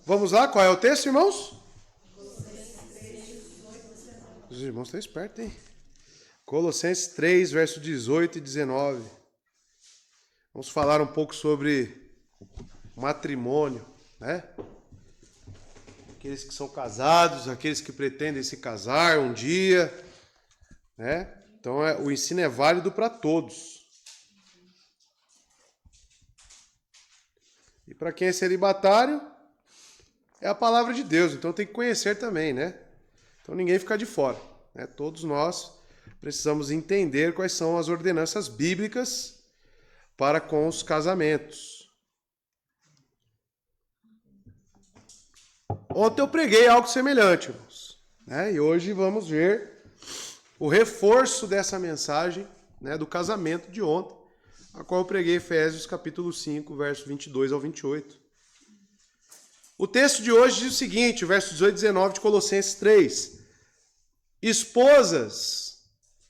Vamos lá, qual é o texto, irmãos? Os irmãos estão espertos, hein? Colossenses 3, verso 18 e 19. Vamos falar um pouco sobre matrimônio, né? Aqueles que são casados, aqueles que pretendem se casar um dia, né? Então o ensino é válido para todos. E para quem é celibatário, é a palavra de Deus, então tem que conhecer também, né? Então ninguém fica de fora, né? Todos nós precisamos entender quais são as ordenanças bíblicas para com os casamentos. Ontem eu preguei algo semelhante, irmãos, né? E hoje vamos ver o reforço dessa mensagem, né, do casamento de ontem, a qual eu preguei Efésios capítulo 5, verso 22 ao 28. O texto de hoje diz o seguinte, o verso 18 e 19 de Colossenses 3. Esposas,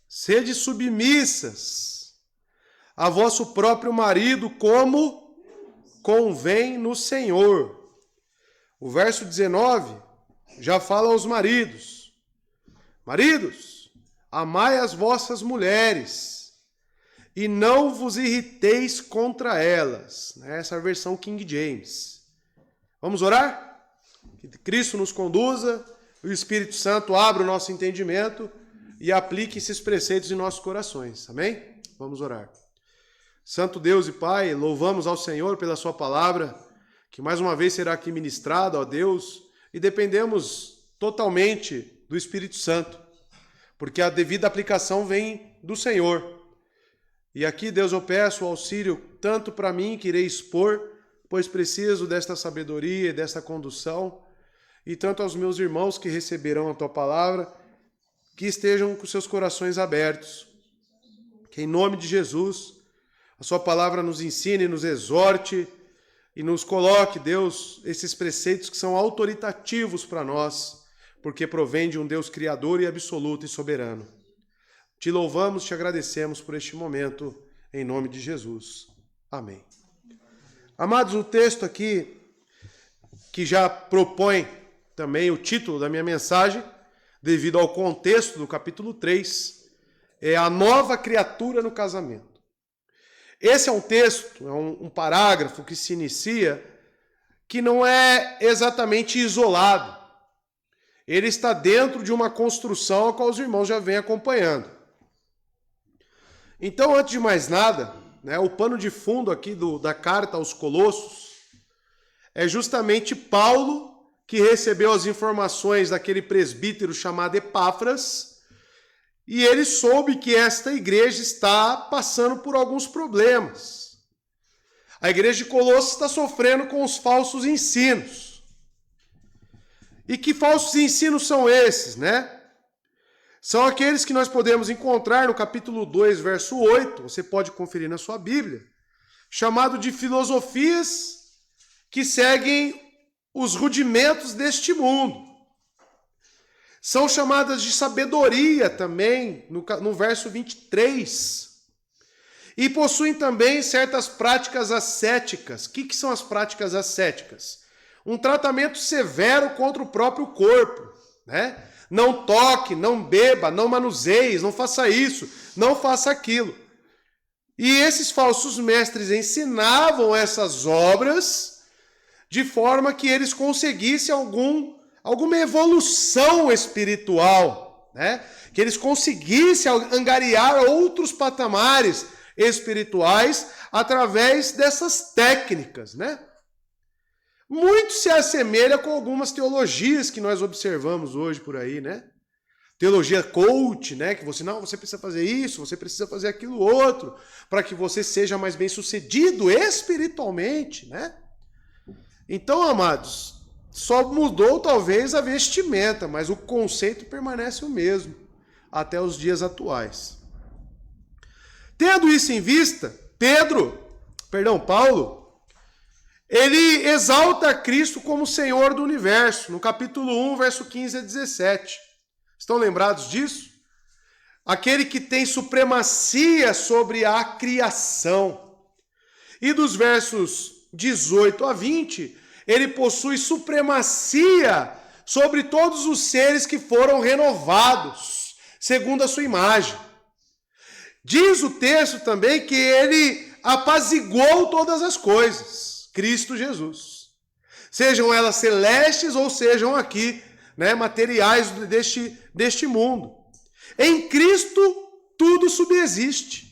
sede submissas a vosso próprio marido, como convém no Senhor. O verso 19 já fala aos maridos. Maridos, amai as vossas mulheres e não vos irriteis contra elas. Essa é a versão King James. Vamos orar? Que Cristo nos conduza, o Espírito Santo abra o nosso entendimento e aplique esses preceitos em nossos corações. Amém? Vamos orar. Santo Deus e Pai, louvamos ao Senhor pela sua palavra, que mais uma vez será aqui ministrada, ó Deus, e dependemos totalmente do Espírito Santo, porque a devida aplicação vem do Senhor. E aqui, Deus, eu peço o auxílio tanto para mim, que irei expor, pois preciso desta sabedoria e desta condução, e tanto aos meus irmãos que receberão a tua palavra, que estejam com seus corações abertos. Que em nome de Jesus, a sua palavra nos ensine, nos exorte e nos coloque, Deus, esses preceitos que são autoritativos para nós, porque provém de um Deus criador e absoluto e soberano. Te louvamos, te agradecemos por este momento, em nome de Jesus. Amém. Amados, o texto aqui, que já propõe também o título da minha mensagem, devido ao contexto do capítulo 3, é a nova criatura no casamento. Esse é um texto, é um parágrafo que se inicia, que não é exatamente isolado. Ele está dentro de uma construção a qual os irmãos já vêm acompanhando. Então, antes de mais nada, né, o pano de fundo aqui da carta aos Colossos é justamente Paulo, que recebeu as informações daquele presbítero chamado Epáfras, e ele soube que esta igreja está passando por alguns problemas. A igreja de Colossos está sofrendo com os falsos ensinos. E que falsos ensinos são esses, né? São aqueles que nós podemos encontrar no capítulo 2, verso 8, você pode conferir na sua Bíblia, chamado de filosofias que seguem os rudimentos deste mundo. São chamadas de sabedoria também, no verso 23. E possuem também certas práticas ascéticas. O que são as práticas ascéticas? Um tratamento severo contra o próprio corpo, né? Não toque, não beba, não manuseie, não faça isso, não faça aquilo. E esses falsos mestres ensinavam essas obras de forma que eles conseguissem alguma evolução espiritual, né? Que eles conseguissem angariar outros patamares espirituais através dessas técnicas, né? Muito se assemelha com algumas teologias que nós observamos hoje por aí, né? Teologia coach, né? Que você precisa fazer isso, você precisa fazer aquilo outro, para que você seja mais bem sucedido espiritualmente, né? Então, amados, só mudou talvez a vestimenta, mas o conceito permanece o mesmo até os dias atuais. Tendo isso em vista, Paulo, ele exalta Cristo como Senhor do universo, no capítulo 1, verso 15 a 17. Estão lembrados disso? Aquele que tem supremacia sobre a criação. E dos versos 18 a 20, ele possui supremacia sobre todos os seres que foram renovados, segundo a sua imagem. Diz o texto também que ele apaziguou todas as coisas, Cristo Jesus. Sejam elas celestes ou sejam aqui, materiais deste mundo. Em Cristo tudo subsiste.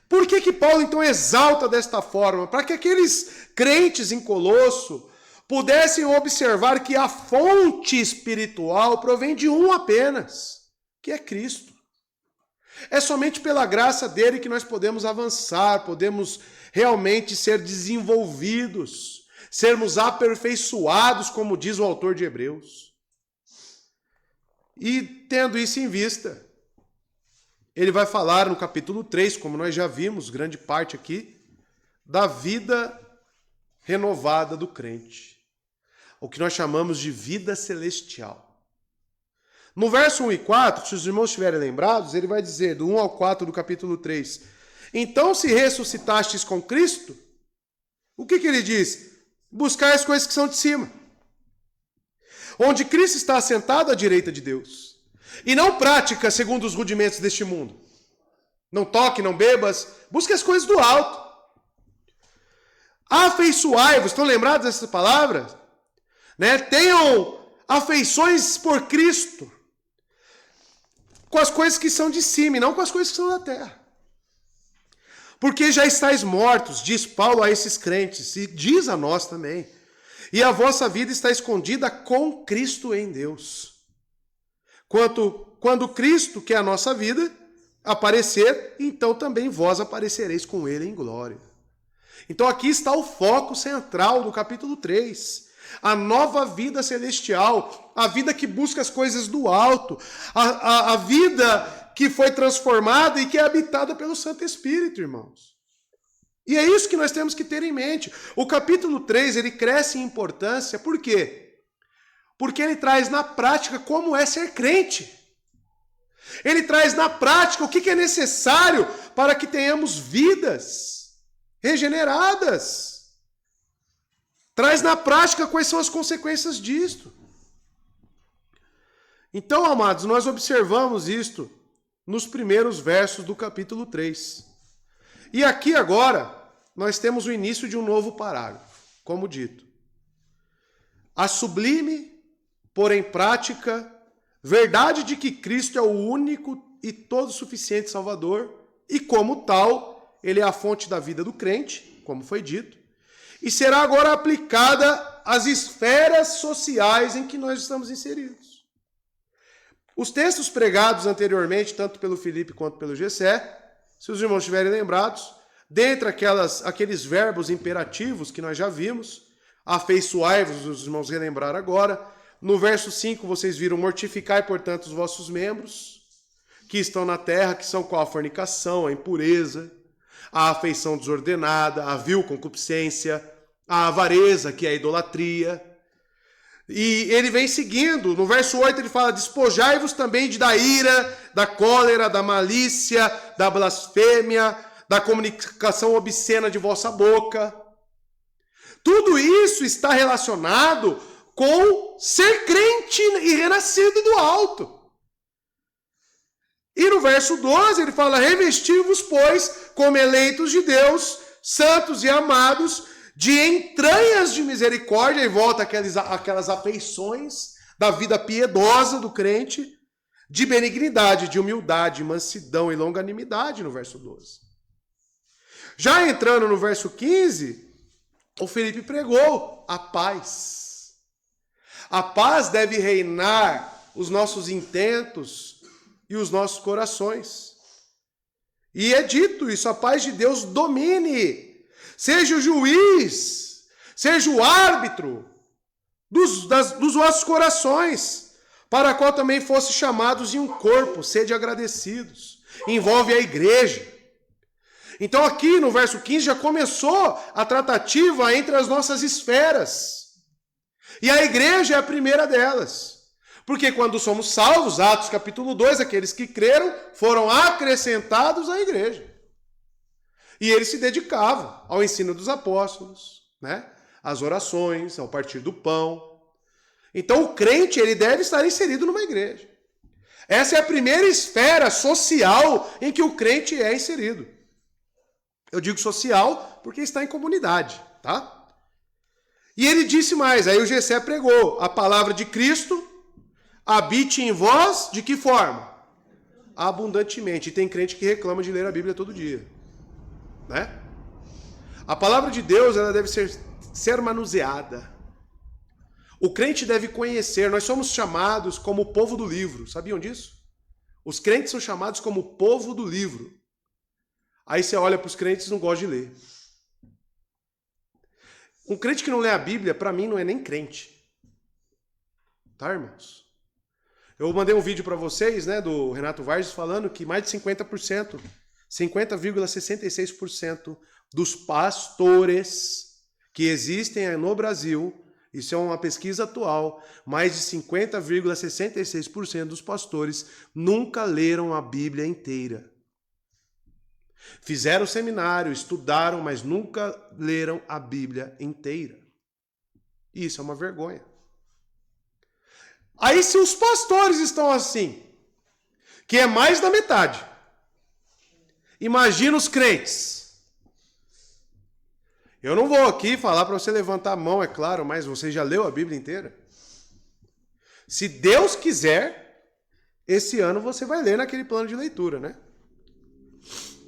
Por que Paulo então exalta desta forma? Para que aqueles crentes em Colosso pudessem observar que a fonte espiritual provém de um apenas, que é Cristo. É somente pela graça dele que nós podemos avançar, podemos realmente ser desenvolvidos, sermos aperfeiçoados, como diz o autor de Hebreus. E tendo isso em vista, ele vai falar no capítulo 3, como nós já vimos, grande parte aqui, da vida renovada do crente. O que nós chamamos de vida celestial. No verso 1 e 4, se os irmãos estiverem lembrados, ele vai dizer, do 1 ao 4 do capítulo 3, então se ressuscitastes com Cristo, o que ele diz? Buscai as coisas que são de cima, onde Cristo está assentado à direita de Deus, e não prática segundo os rudimentos deste mundo. Não toque, não bebas, busque as coisas do alto. Afeiçoai-vos, estão lembrados dessas palavras? Tenham afeições por Cristo, com as coisas que são de cima e não com as coisas que são da terra. Porque já estáis mortos, diz Paulo a esses crentes, e diz a nós também. E a vossa vida está escondida com Cristo em Deus. Quando Cristo, que é a nossa vida, aparecer, então também vós aparecereis com ele em glória. Então aqui está o foco central do capítulo 3. A nova vida celestial, a vida que busca as coisas do alto, a vida que foi transformada e que é habitada pelo Santo Espírito, irmãos. E é isso que nós temos que ter em mente. O capítulo 3, ele cresce em importância, por quê? Porque ele traz na prática como é ser crente. Ele traz na prática o que é necessário para que tenhamos vidas regeneradas. Traz na prática quais são as consequências disto. Então, amados, nós observamos isto nos primeiros versos do capítulo 3. E aqui agora, nós temos o início de um novo parágrafo, como dito. A sublime, porém prática, verdade de que Cristo é o único e todo suficiente Salvador, e como tal, ele é a fonte da vida do crente, como foi dito, e será agora aplicada às esferas sociais em que nós estamos inseridos. Os textos pregados anteriormente, tanto pelo Felipe quanto pelo Gessé, se os irmãos estiverem lembrados, dentre aqueles verbos imperativos que nós já vimos, afeiçoai-vos, os irmãos relembraram agora, no verso 5 vocês viram, mortificai, portanto, os vossos membros, que estão na terra, que são qual? A fornicação, a impureza, a afeição desordenada, a vil concupiscência, a avareza, que é a idolatria. E ele vem seguindo, no verso 8 ele fala, despojai-vos também da ira, da cólera, da malícia, da blasfêmia, da comunicação obscena de vossa boca. Tudo isso está relacionado com ser crente e renascido do alto. E no verso 12 ele fala, revesti-vos, pois, como eleitos de Deus, santos e amados, de entranhas de misericórdia, e volta aquelas afeições da vida piedosa do crente, de benignidade, de humildade, mansidão e longanimidade, no verso 12. Já entrando no verso 15, o Felipe pregou a paz. A paz deve reinar os nossos intentos e os nossos corações. E é dito isso, a paz de Deus domine, seja o juiz, seja o árbitro dos vossos corações, para a qual também fosse chamados em um corpo, sede agradecidos. Envolve a igreja. Então aqui no verso 15 já começou a tratativa entre as nossas esferas. E a igreja é a primeira delas. Porque quando somos salvos, Atos capítulo 2, aqueles que creram foram acrescentados à igreja. E eles se dedicavam ao ensino dos apóstolos, as orações, ao partir do pão. Então o crente ele deve estar inserido numa igreja. Essa é a primeira esfera social em que o crente é inserido. Eu digo social porque está em comunidade, tá? E ele disse mais, aí o Gessé pregou, a palavra de Cristo habite em vós de que forma? Abundantemente. E tem crente que reclama de ler a Bíblia todo dia, né? A palavra de Deus ela deve ser manuseada. O crente deve conhecer, nós somos chamados como o povo do livro, sabiam disso? Os crentes são chamados como o povo do livro. Aí você olha para os crentes e não gosta de ler. Um crente que não lê a Bíblia, para mim, não é nem crente. Tá, irmãos? Eu mandei um vídeo para vocês, né, do Renato Vargas, falando que mais de 50%, 50,66% dos pastores que existem no Brasil, isso é uma pesquisa atual, mais de 50,66% dos pastores nunca leram a Bíblia inteira. Fizeram seminário, estudaram, mas nunca leram a Bíblia inteira. Isso é uma vergonha. Aí se os pastores estão assim, que é mais da metade, imagina os crentes. Eu não vou aqui falar para você levantar a mão, é claro, mas você já leu a Bíblia inteira? Se Deus quiser, esse ano você vai ler naquele plano de leitura, né?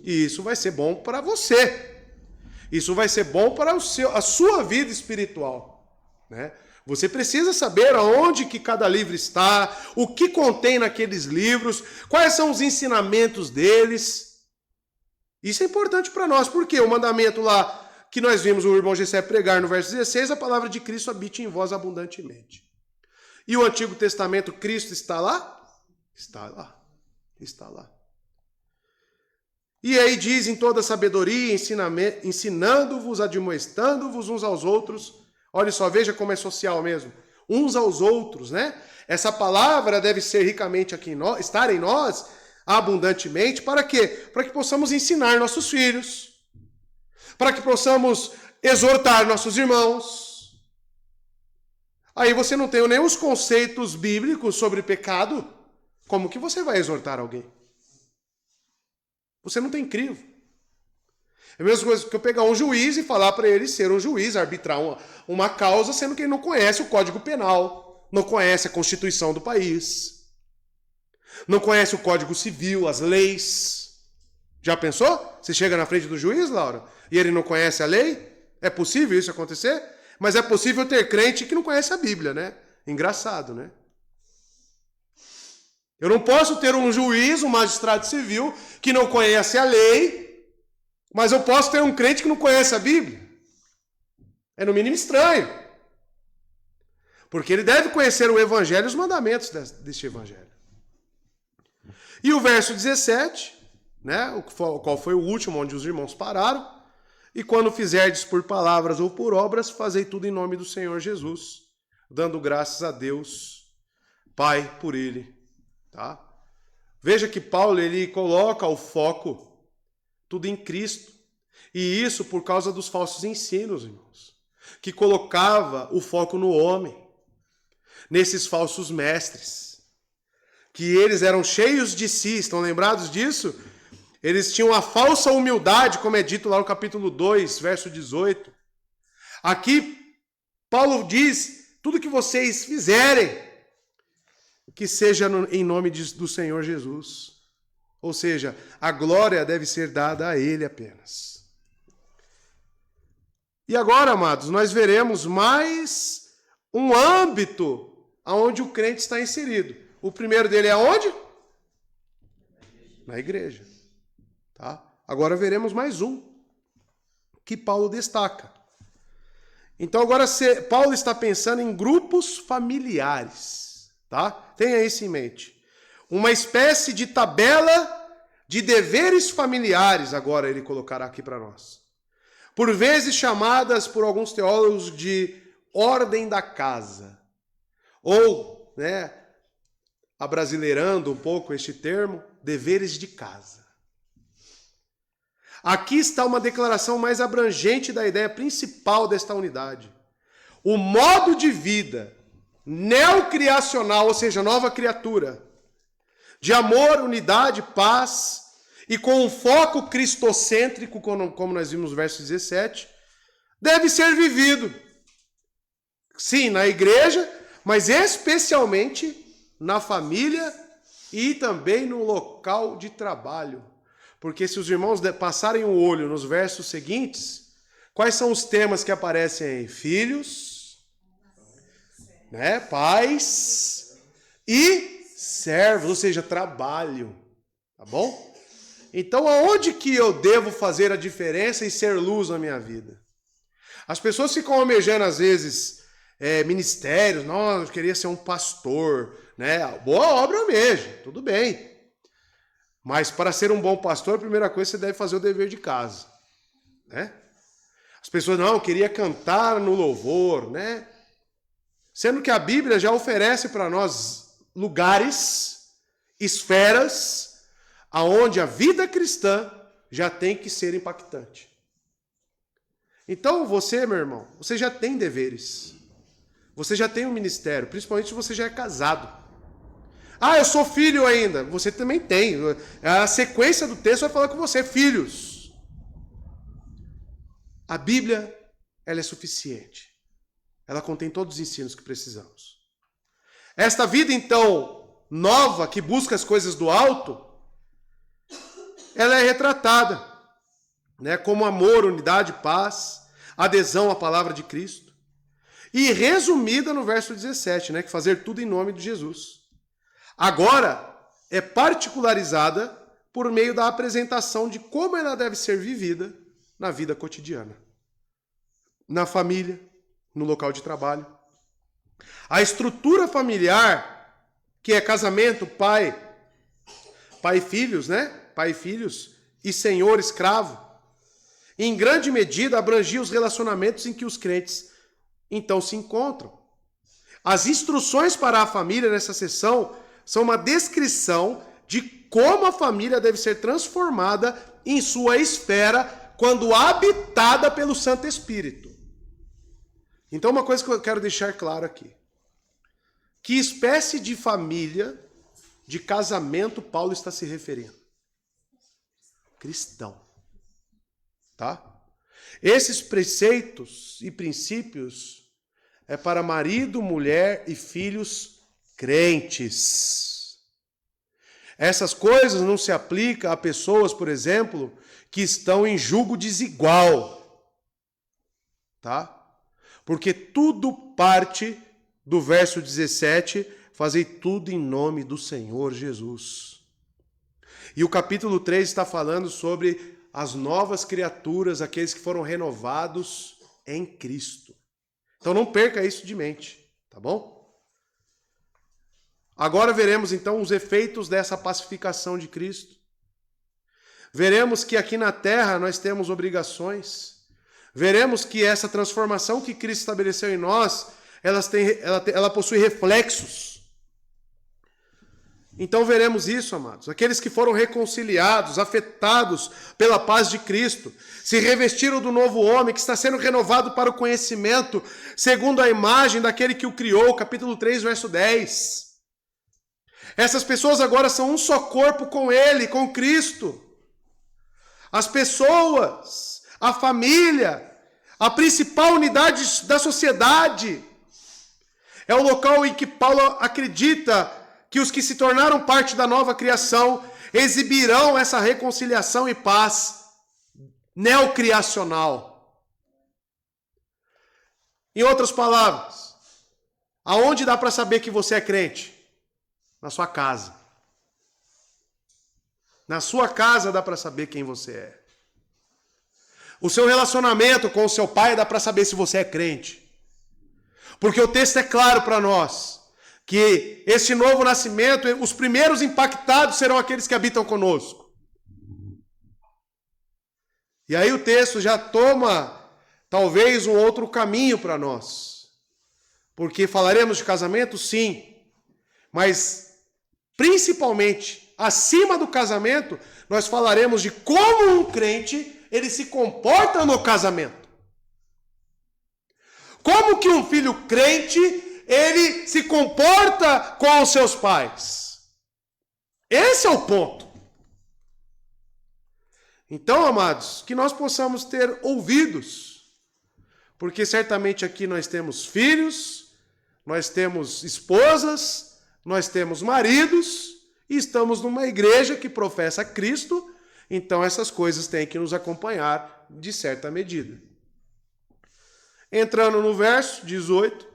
E isso vai ser bom para você. Isso vai ser bom para a sua vida espiritual, né? Você precisa saber aonde que cada livro está, o que contém naqueles livros, quais são os ensinamentos deles. Isso é importante para nós, porque o mandamento lá que nós vimos o irmão Gessé pregar no verso 16, a palavra de Cristo habite em vós abundantemente. E o Antigo Testamento, Cristo está lá? Está lá. Está lá. E aí diz em toda sabedoria, ensinando-vos, admoestando-vos uns aos outros. Olha só, veja como é social mesmo. Uns aos outros, né? Essa palavra deve ser ricamente aqui estar em nós, abundantemente, para quê? Para que possamos ensinar nossos filhos, para que possamos exortar nossos irmãos. Aí você não tem nem os conceitos bíblicos sobre pecado, como que você vai exortar alguém? Você não tem crivo. É a mesma coisa que eu pegar um juiz e falar para ele ser um juiz, arbitrar uma causa, sendo que ele não conhece o Código Penal, não conhece a Constituição do país, não conhece o Código Civil, as leis. Já pensou? Você chega na frente do juiz, Laura, e ele não conhece a lei? É possível isso acontecer? Mas é possível ter crente que não conhece a Bíblia, né? Engraçado, né? Eu não posso ter um juiz, um magistrado civil, que não conhece a lei, mas eu posso ter um crente que não conhece a Bíblia. É no mínimo estranho. Porque ele deve conhecer o Evangelho e os mandamentos deste Evangelho. E o verso 17, né, qual foi o último onde os irmãos pararam, e quando fizerdes por palavras ou por obras, fazei tudo em nome do Senhor Jesus, dando graças a Deus, Pai, por ele. Tá? Veja que Paulo ele coloca o foco tudo em Cristo. E isso por causa dos falsos ensinos, irmãos. Que colocava o foco no homem. Nesses falsos mestres. Que eles eram cheios de si. Estão lembrados disso? Eles tinham a falsa humildade, como é dito lá no capítulo 2, verso 18. Aqui, Paulo diz, tudo que vocês fizerem, que seja em nome do Senhor Jesus. Ou seja, a glória deve ser dada a Ele apenas. E agora, amados, nós veremos mais um âmbito onde o crente está inserido. O primeiro dele é onde? Na igreja. Tá? Agora veremos mais um que Paulo destaca. Então agora Paulo está pensando em grupos familiares. Tá? Tenha isso em mente. Uma espécie de tabela de deveres familiares, agora ele colocará aqui para nós. Por vezes chamadas por alguns teólogos de ordem da casa. Ou, né, abrasileirando um pouco este termo, deveres de casa. Aqui está uma declaração mais abrangente da ideia principal desta unidade. o modo de vida neocriacional, ou seja, nova criatura, de amor, unidade, paz, e com um foco cristocêntrico, como nós vimos no verso 17, deve ser vivido. Sim, na igreja, mas especialmente na família e também no local de trabalho. Porque se os irmãos passarem o olho nos versos seguintes, quais são os temas que aparecem aí? Filhos, né? Pais e servos, ou seja, trabalho. Tá bom? Então, aonde que eu devo fazer a diferença e ser luz na minha vida? As pessoas ficam almejando, às vezes, ministérios. Não, eu queria ser um pastor, né? Boa obra mesmo, tudo bem. Mas para ser um bom pastor, a primeira coisa, você deve fazer o dever de casa, né? As pessoas, não, eu queria cantar no louvor, né? Sendo que a Bíblia já oferece para nós lugares, esferas, aonde a vida cristã já tem que ser impactante. Então você, meu irmão, você já tem deveres. Você já tem um ministério, principalmente se você já é casado. Ah, eu sou filho ainda. Você também tem. A sequência do texto vai falar com você, filhos. A Bíblia, ela é suficiente. Ela contém todos os ensinos que precisamos. Esta vida, então, nova, que busca as coisas do alto, ela é retratada, né, como amor, unidade, paz, adesão à palavra de Cristo. E resumida no verso 17, né, que fazer tudo em nome de Jesus. Agora, é particularizada por meio da apresentação de como ela deve ser vivida na vida cotidiana. Na família, no local de trabalho. A estrutura familiar, que é casamento, pai e filhos, né? Pai e filhos e senhor, escravo, em grande medida abrangia os relacionamentos em que os crentes então se encontram. As instruções para a família nessa seção são uma descrição de como a família deve ser transformada em sua esfera quando habitada pelo Santo Espírito. Então, uma coisa que eu quero deixar claro aqui. Que espécie de família, de casamento, Paulo está se referindo? Cristão. Tá? Esses preceitos e princípios é para marido, mulher e filhos crentes. Essas coisas não se aplicam a pessoas, por exemplo, que estão em jugo desigual. Tá? Porque tudo parte do verso 17, fazei tudo em nome do Senhor Jesus. E o capítulo 3 está falando sobre as novas criaturas, aqueles que foram renovados em Cristo. Então não perca isso de mente, tá bom? Agora veremos então os efeitos dessa pacificação de Cristo. Veremos que aqui na terra nós temos obrigações. Veremos que essa transformação que Cristo estabeleceu em nós, ela possui reflexos. Então veremos isso, amados. Aqueles que foram reconciliados, afetados pela paz de Cristo, se revestiram do novo homem que está sendo renovado para o conhecimento, segundo a imagem daquele que o criou, capítulo 3, verso 10. Essas pessoas agora são um só corpo com Ele, com Cristo. As pessoas, a família, a principal unidade da sociedade, é o local em que Paulo acredita que os que se tornaram parte da nova criação exibirão essa reconciliação e paz neocriacional. Em outras palavras, aonde dá para saber que você é crente? Na sua casa. Na sua casa dá para saber quem você é. O seu relacionamento com o seu pai dá para saber se você é crente. Porque o texto é claro para nós. Que este novo nascimento, os primeiros impactados serão aqueles que habitam conosco. E aí o texto já toma, talvez, um outro caminho para nós. Porque falaremos de casamento, sim. Mas, principalmente, acima do casamento, nós falaremos de como um crente, ele se comporta no casamento. Como que um filho crente, ele se comporta com os seus pais? Esse é o ponto. Então, amados, que nós possamos ter ouvidos, porque certamente aqui nós temos filhos, nós temos esposas, nós temos maridos, e estamos numa igreja que professa Cristo, então essas coisas têm que nos acompanhar de certa medida. Entrando no verso 18,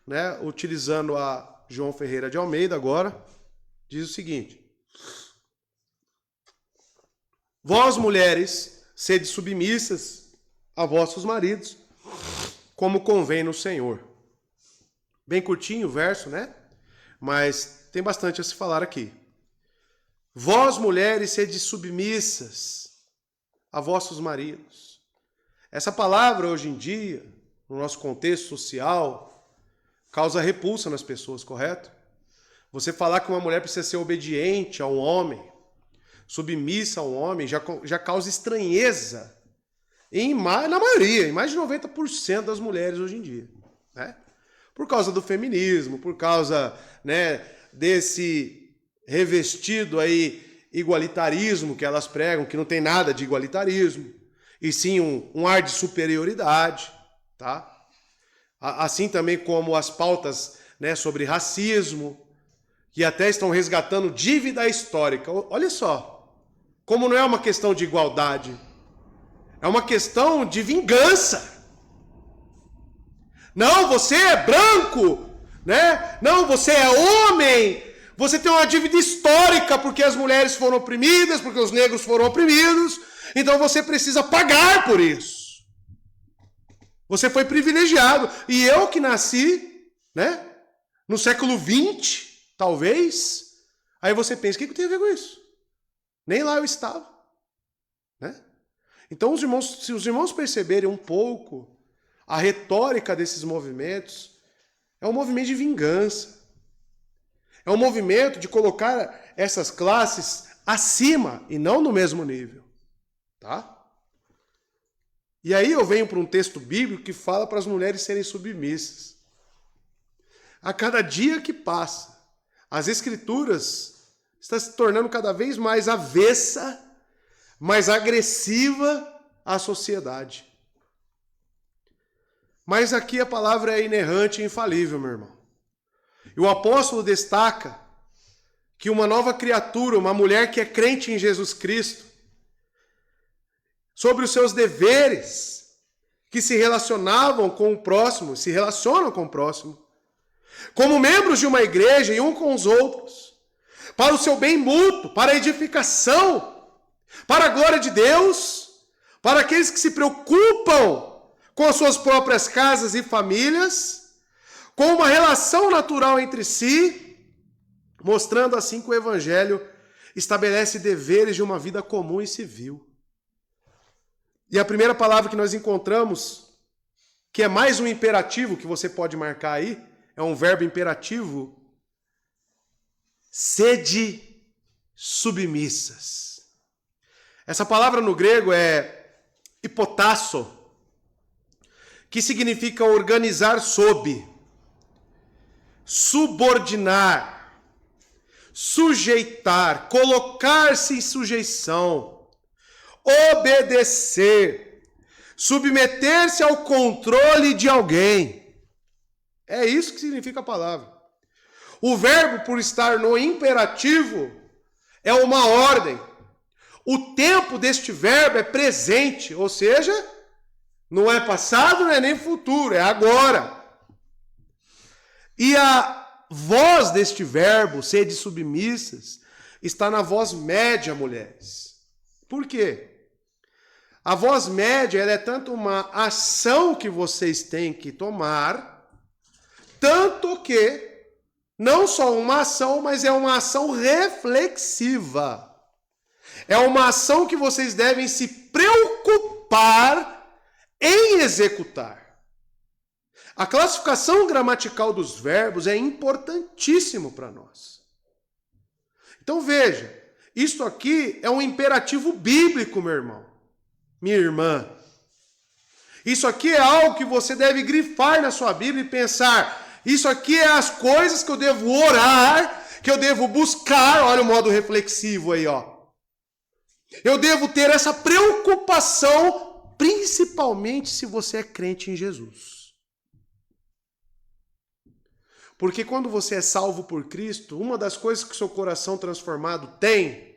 né, utilizando a João Ferreira de Almeida agora, diz o seguinte: vós, mulheres, sede submissas a vossos maridos, como convém no Senhor. Bem curtinho o verso, né? Mas tem bastante a se falar aqui. Vós, mulheres, sede submissas a vossos maridos. Essa palavra, hoje em dia, no nosso contexto social, causa repulsa nas pessoas, correto? Você falar que uma mulher precisa ser obediente a um homem, submissa a um homem, já causa estranheza na maioria, em mais de 90% das mulheres hoje em dia, né? Por causa do feminismo, por causa, né, desse revestido aí igualitarismo que elas pregam, que não tem nada de igualitarismo, e sim um ar de superioridade, tá? Assim também como as pautas, né, sobre racismo, que até estão resgatando dívida histórica. Olha só, como não é uma questão de igualdade, é uma questão de vingança. Não, você é branco, né? Não, você é homem. Você tem uma dívida histórica porque as mulheres foram oprimidas, porque os negros foram oprimidos. Então você precisa pagar por isso. Você foi privilegiado. E eu que nasci, né, no século XX, talvez. Aí você pensa, o que tem a ver com isso? Nem lá eu estava, né? Então, se os irmãos perceberem um pouco a retórica desses movimentos, é um movimento de vingança. É um movimento de colocar essas classes acima e não no mesmo nível. Tá? E aí eu venho para um texto bíblico que fala para as mulheres serem submissas. A cada dia que passa, as escrituras estão se tornando cada vez mais avessa, mais agressiva à sociedade. Mas aqui a palavra é inerrante e infalível, meu irmão. E o apóstolo destaca que uma nova criatura, uma mulher que é crente em Jesus Cristo, sobre os seus deveres, que se relacionavam com o próximo, se relacionam com o próximo, como membros de uma igreja e um com os outros, para o seu bem mútuo, para a edificação, para a glória de Deus, para aqueles que se preocupam com as suas próprias casas e famílias, com uma relação natural entre si, mostrando assim que o Evangelho estabelece deveres de uma vida comum e civil. E a primeira palavra que nós encontramos, que é mais um imperativo que você pode marcar aí, é um verbo imperativo: sede submissas. Essa palavra no grego é hipotasso, que significa organizar sob, subordinar, sujeitar, colocar-se em sujeição, obedecer, submeter-se ao controle de alguém. É isso que significa a palavra. O verbo, por estar no imperativo, é uma ordem. O tempo deste verbo é presente, ou seja, não é passado, não é nem futuro, é agora. E a voz deste verbo, sede submissas, está na voz média, mulheres. Por quê? A voz média, ela é tanto uma ação que vocês têm que tomar, tanto que não só uma ação, mas é uma ação reflexiva. É uma ação que vocês devem se preocupar em executar. A classificação gramatical dos verbos é importantíssimo para nós. Então veja, isto aqui é um imperativo bíblico, meu irmão, minha irmã. Isso aqui é algo que você deve grifar na sua Bíblia e pensar. Isso aqui é as coisas que eu devo orar, que eu devo buscar. Olha o modo reflexivo aí, ó. Eu devo ter essa preocupação, principalmente se você é crente em Jesus. Porque quando você é salvo por Cristo, uma das coisas que o seu coração transformado tem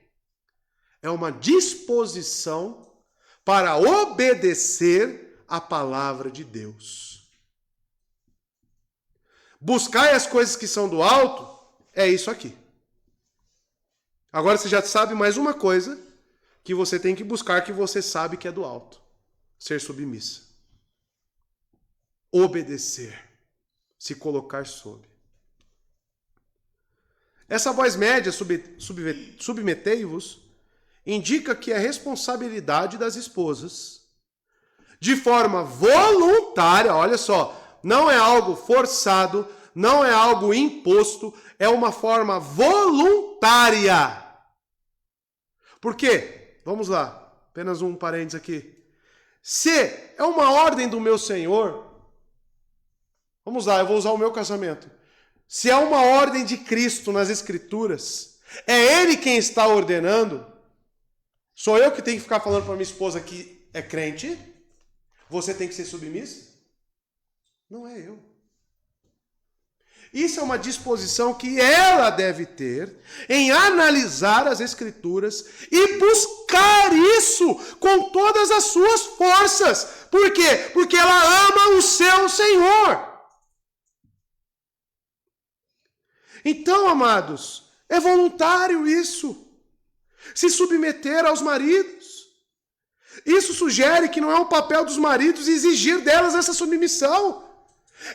é uma disposição para obedecer a palavra de Deus. Buscar as coisas que são do alto é isso aqui. Agora você já sabe mais uma coisa que você tem que buscar, que você sabe que é do alto. Ser submissa. Obedecer. Se colocar sob. Essa voz média, submetei-vos, indica que é responsabilidade das esposas, de forma voluntária, olha só, não é algo forçado, não é algo imposto, é uma forma voluntária. Por quê? Vamos lá, apenas um parênteses aqui. Se é uma ordem do meu Senhor, vamos lá, eu vou usar o meu casamento. Se é uma ordem de Cristo nas Escrituras, é Ele quem está ordenando, sou eu que tenho que ficar falando para minha esposa que é crente? Você tem que ser submissa? Não é eu. Isso é uma disposição que ela deve ter em analisar as Escrituras e buscar isso com todas as suas forças. Por quê? Porque ela ama o seu Senhor. Então, amados, é voluntário isso. Se submeter aos maridos. Isso sugere que não é um papel dos maridos exigir delas essa submissão.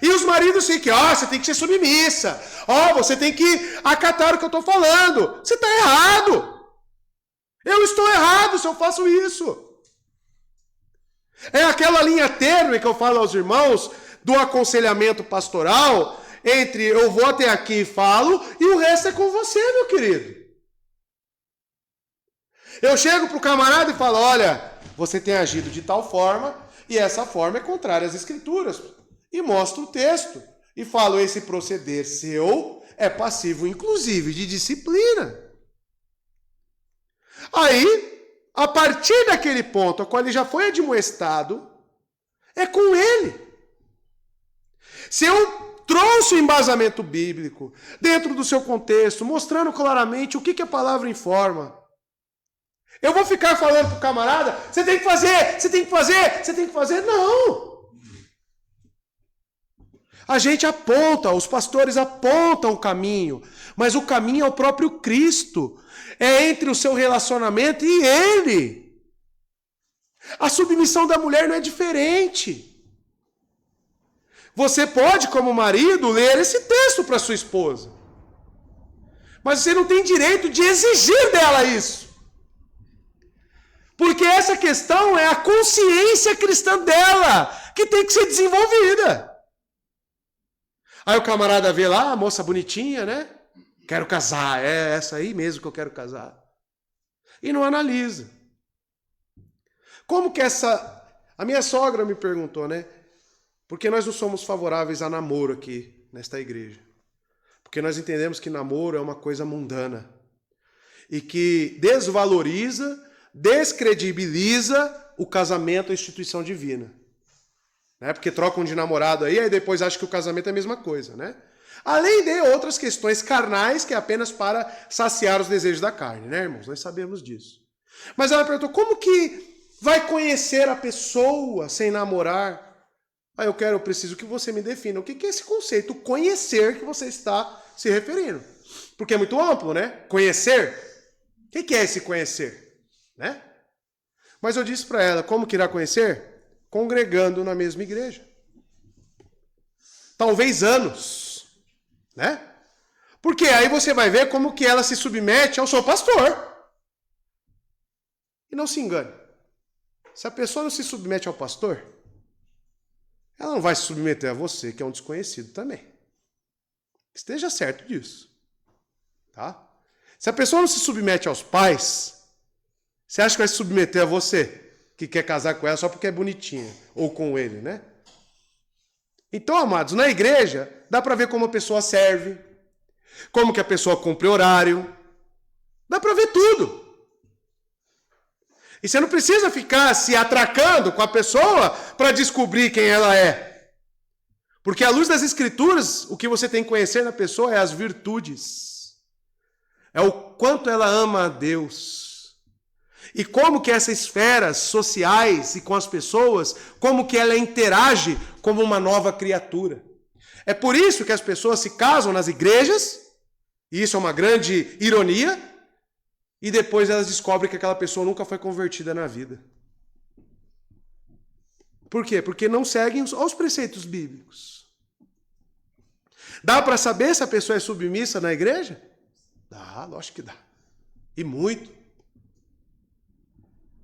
E os maridos ficam, você tem que ser submissa. Você tem que acatar o que eu estou falando. Você está errado. Eu estou errado se eu faço isso. É aquela linha tênue que eu falo aos irmãos do aconselhamento pastoral entre eu vou até aqui e falo e o resto é com você, meu querido. Eu chego para o camarada e falo, olha, você tem agido de tal forma e essa forma é contrária às Escrituras. E mostro o texto. E falo, esse proceder seu é passivo, inclusive, de disciplina. Aí, a partir daquele ponto, a qual ele já foi admoestado, é com ele. Se eu trouxe o embasamento bíblico dentro do seu contexto, mostrando claramente o que a palavra informa, eu vou ficar falando para o camarada, você tem que fazer, você tem que fazer, você tem que fazer. Não! A gente aponta, os pastores apontam o caminho, mas o caminho é o próprio Cristo. É entre o seu relacionamento e Ele. A submissão da mulher não é diferente. Você pode, como marido, ler esse texto para sua esposa. Mas você não tem direito de exigir dela isso. Porque essa questão é a consciência cristã dela, que tem que ser desenvolvida. Aí o camarada vê lá, a moça bonitinha, né? Quero casar, é essa aí mesmo que eu quero casar. E não analisa. Como que essa... A minha sogra me perguntou, né? Porque nós não somos favoráveis a namoro aqui, nesta igreja. Porque nós entendemos que namoro é uma coisa mundana. E que desvaloriza, descredibiliza o casamento, a instituição divina. Né? Porque trocam de namorado aí depois acham que o casamento é a mesma coisa, né? Além de outras questões carnais, que é apenas para saciar os desejos da carne, né, irmãos? Nós sabemos disso. Mas ela perguntou, como que vai conhecer a pessoa sem namorar? Eu preciso que você me defina. O que é esse conceito, conhecer, que você está se referindo? Porque é muito amplo, né? Conhecer. O que é esse conhecer? Né? Mas eu disse para ela, como que irá conhecer? Congregando na mesma igreja. Talvez anos. Né? Porque aí você vai ver como que ela se submete ao seu pastor. E não se engane. Se a pessoa não se submete ao pastor, ela não vai se submeter a você, que é um desconhecido também. Esteja certo disso. Tá? Se a pessoa não se submete aos pais, você acha que vai se submeter a você, que quer casar com ela só porque é bonitinha, ou com ele, né? Então, amados, na igreja, dá para ver como a pessoa serve, como que a pessoa cumpre horário, dá para ver tudo. E você não precisa ficar se atracando com a pessoa para descobrir quem ela é. Porque à luz das Escrituras, o que você tem que conhecer na pessoa é as virtudes. É o quanto ela ama a Deus. E como que essas esferas sociais e com as pessoas, como que ela interage como uma nova criatura. É por isso que as pessoas se casam nas igrejas, e isso é uma grande ironia, e depois elas descobrem que aquela pessoa nunca foi convertida na vida. Por quê? Porque não seguem os preceitos bíblicos. Dá para saber se a pessoa é submissa na igreja? Dá, lógico que dá. E muito.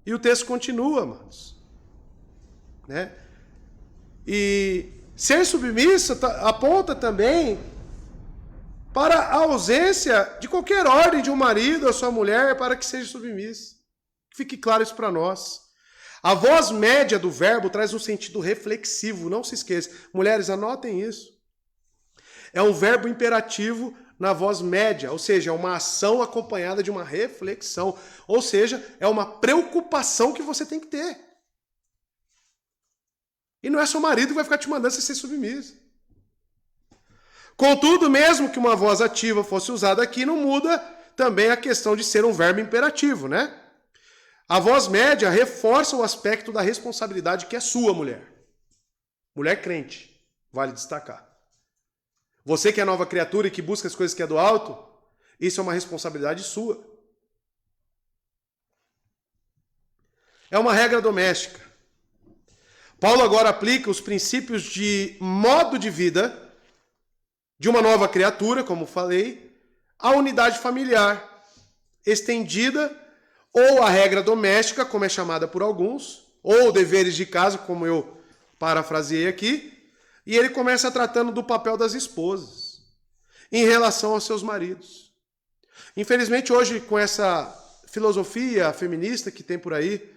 E o texto continua, amados. Né? E ser submissa aponta também para a ausência de qualquer ordem de um marido ou sua mulher para que seja submissa. Fique claro isso para nós. A voz média do verbo traz um sentido reflexivo, não se esqueça. Mulheres, anotem isso. É um verbo imperativo na voz média, ou seja, é uma ação acompanhada de uma reflexão, ou seja, é uma preocupação que você tem que ter. E não é seu marido que vai ficar te mandando você ser submissa. Contudo, mesmo que uma voz ativa fosse usada aqui, não muda também a questão de ser um verbo imperativo, né? A voz média reforça o aspecto da responsabilidade que é sua, mulher. Mulher crente, vale destacar. Você que é nova criatura e que busca as coisas que é do alto, isso é uma responsabilidade sua. É uma regra doméstica. Paulo agora aplica os princípios de modo de vida de uma nova criatura, como falei, à unidade familiar, estendida, ou a regra doméstica, como é chamada por alguns, ou deveres de casa, como eu parafraseei aqui, e ele começa tratando do papel das esposas em relação aos seus maridos. Infelizmente, hoje, com essa filosofia feminista que tem por aí,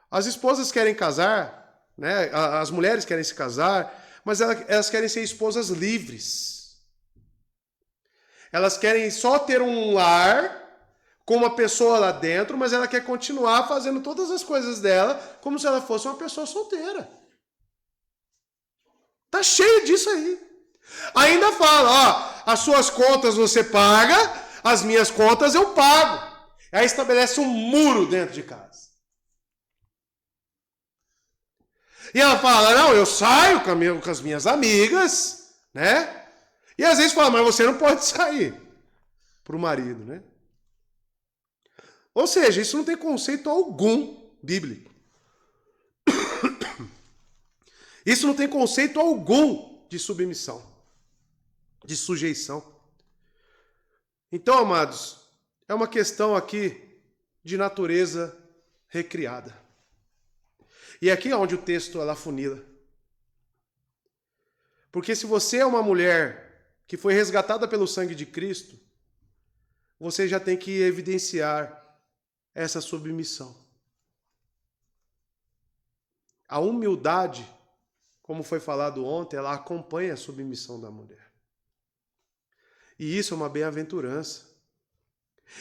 as esposas querem casar, né? As mulheres querem se casar, mas elas querem ser esposas livres. Elas querem só ter um lar com uma pessoa lá dentro, mas ela quer continuar fazendo todas as coisas dela como se ela fosse uma pessoa solteira. Tá cheio disso aí. Ainda fala, ó, as suas contas você paga, as minhas contas eu pago. Aí estabelece um muro dentro de casa. E ela fala, não, eu saio com as minhas amigas, né? E às vezes fala, mas você não pode sair para o marido, né? Ou seja, isso não tem conceito algum bíblico. Isso não tem conceito algum de submissão, de sujeição. Então, amados, é uma questão aqui de natureza recriada. E aqui é onde o texto ela afunila. Porque se você é uma mulher que foi resgatada pelo sangue de Cristo, você já tem que evidenciar essa submissão. A humildade, como foi falado ontem, ela acompanha a submissão da mulher. E isso é uma bem-aventurança.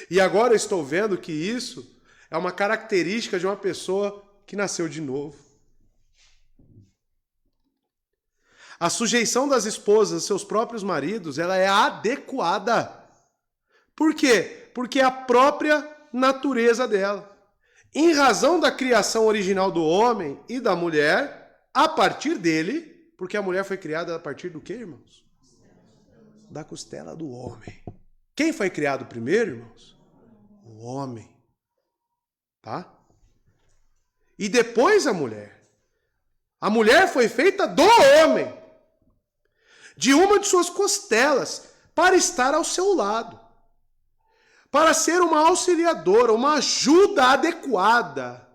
E agora eu estou vendo que isso é uma característica de uma pessoa que nasceu de novo. A sujeição das esposas aos seus próprios maridos, ela é adequada. Por quê? Porque é a própria natureza dela. Em razão da criação original do homem e da mulher, a partir dele, porque a mulher foi criada a partir do quê, irmãos? Da costela do homem. Quem foi criado primeiro, irmãos? O homem. Tá? E depois a mulher. A mulher foi feita do homem, de uma de suas costelas, para estar ao seu lado, para ser uma auxiliadora, uma ajuda adequada.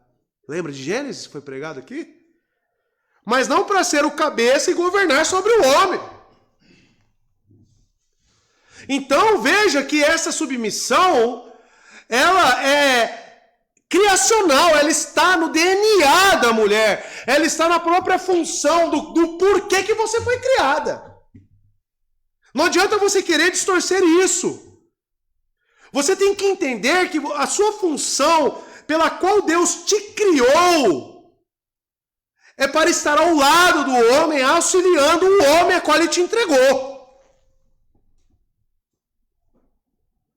Lembra de Gênesis que foi pregado aqui? Mas não para ser o cabeça e governar sobre o homem. Então veja que essa submissão, ela é criacional, ela está no DNA criada, mulher. Ela está na própria função do porquê que você foi criada. Não adianta você querer distorcer isso. Você tem que entender que a sua função pela qual Deus te criou é para estar ao lado do homem, auxiliando o homem a qual ele te entregou.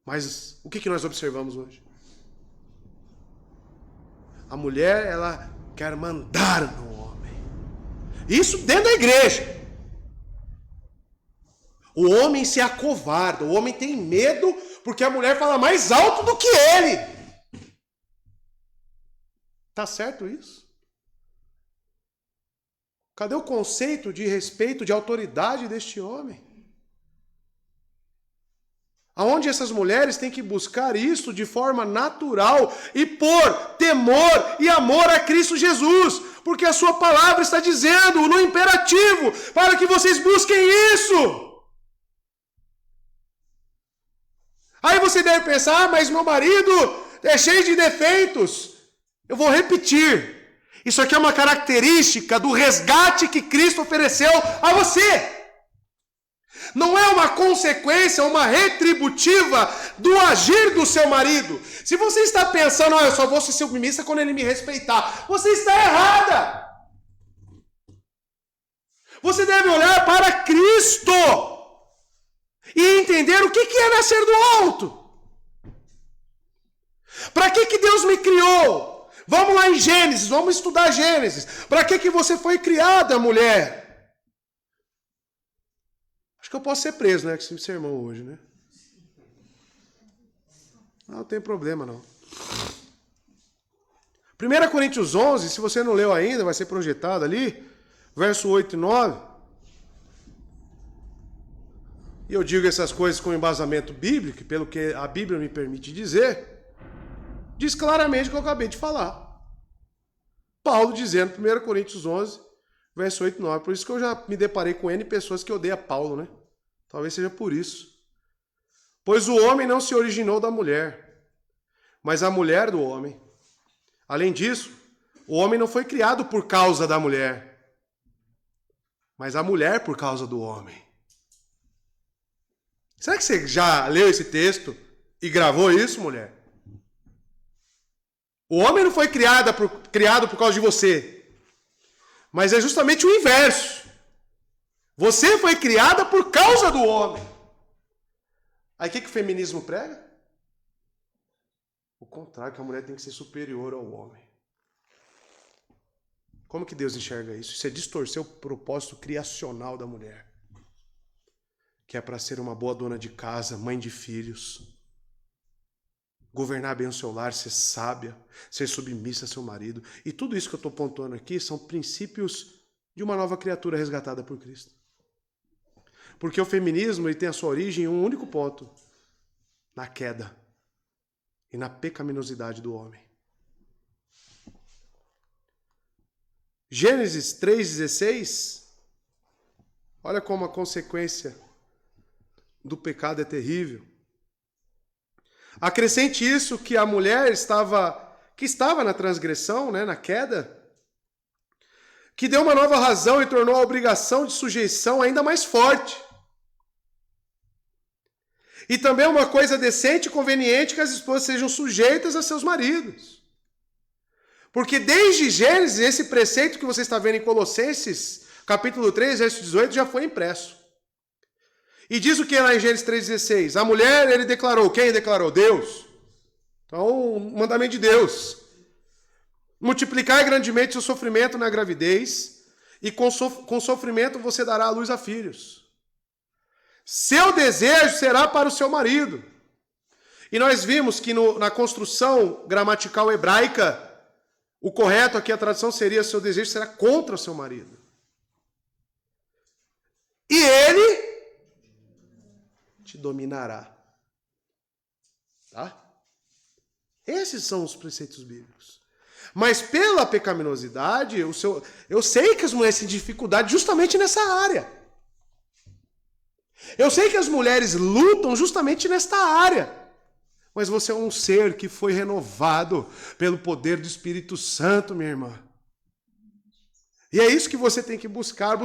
Mas o que nós observamos hoje? A mulher, ela quer mandar no homem. Isso dentro da igreja. O homem se acovarda, o homem tem medo porque a mulher fala mais alto do que ele. Tá certo isso? Cadê o conceito de respeito, de autoridade deste homem? Aonde essas mulheres têm que buscar isso de forma natural e por temor e amor a Cristo Jesus, porque a sua palavra está dizendo no imperativo para que vocês busquem isso. Aí você deve pensar, mas meu marido é cheio de defeitos. Eu vou repetir. Isso aqui é uma característica do resgate que Cristo ofereceu a você. Não é uma consequência, uma retributiva do agir do seu marido. Se você está pensando, eu só vou ser submissa quando ele me respeitar, você está errada. Você deve olhar para Cristo e entender o que é nascer do alto. Para que Deus me criou? Vamos lá em Gênesis, vamos estudar Gênesis. Para que você foi criada, mulher? Acho que eu posso ser preso, né? Com esse sermão hoje, né? Não tem problema, não. 1 Coríntios 11, se você não leu ainda, vai ser projetado ali, verso 8 e 9. E eu digo essas coisas com embasamento bíblico, pelo que a Bíblia me permite dizer, diz claramente o que eu acabei de falar. Paulo dizendo, 1 Coríntios 11, verso 8 e 9. Por isso que eu já me deparei com N pessoas que odeiam Paulo, né? Talvez seja por isso. Pois o homem não se originou da mulher, mas a mulher do homem. Além disso, o homem não foi criado por causa da mulher, mas a mulher por causa do homem. Será que você já leu esse texto e gravou isso, mulher? O homem não foi criado por causa de você, mas é justamente o inverso. Você foi criada por causa do homem. Aí o que o feminismo prega? O contrário, que a mulher tem que ser superior ao homem. Como que Deus enxerga isso? Isso é distorcer o propósito criacional da mulher, que é para ser uma boa dona de casa, mãe de filhos, governar bem o seu lar, ser sábia, ser submissa a seu marido. E tudo isso que eu estou pontuando aqui são princípios de uma nova criatura resgatada por Cristo. Porque o feminismo ele tem a sua origem em um único ponto: na queda e na pecaminosidade do homem. Gênesis 3,16, olha como a consequência do pecado é terrível. Acrescente isso que a mulher estava na transgressão, né, na queda, que deu uma nova razão e tornou a obrigação de sujeição ainda mais forte. E também uma coisa decente e conveniente que as esposas sejam sujeitas a seus maridos. Porque desde Gênesis, esse preceito que você está vendo em Colossenses, capítulo 3, verso 18, já foi impresso. E diz o que lá em Gênesis 3,16? A mulher, ele declarou. Quem declarou? Deus. Então, o mandamento de Deus. Multiplicar grandemente o sofrimento na gravidez, e com sofrimento você dará à luz a filhos. Seu desejo será para o seu marido. E nós vimos que na construção gramatical hebraica, o correto aqui, a tradução seria: seu desejo será contra o seu marido. E ele te dominará. Tá? Esses são os preceitos bíblicos. Mas pela pecaminosidade, eu sei que as mulheres têm dificuldade justamente nessa área. Eu sei que as mulheres lutam justamente nesta área. Mas você é um ser que foi renovado pelo poder do Espírito Santo, minha irmã. E é isso que você tem que buscar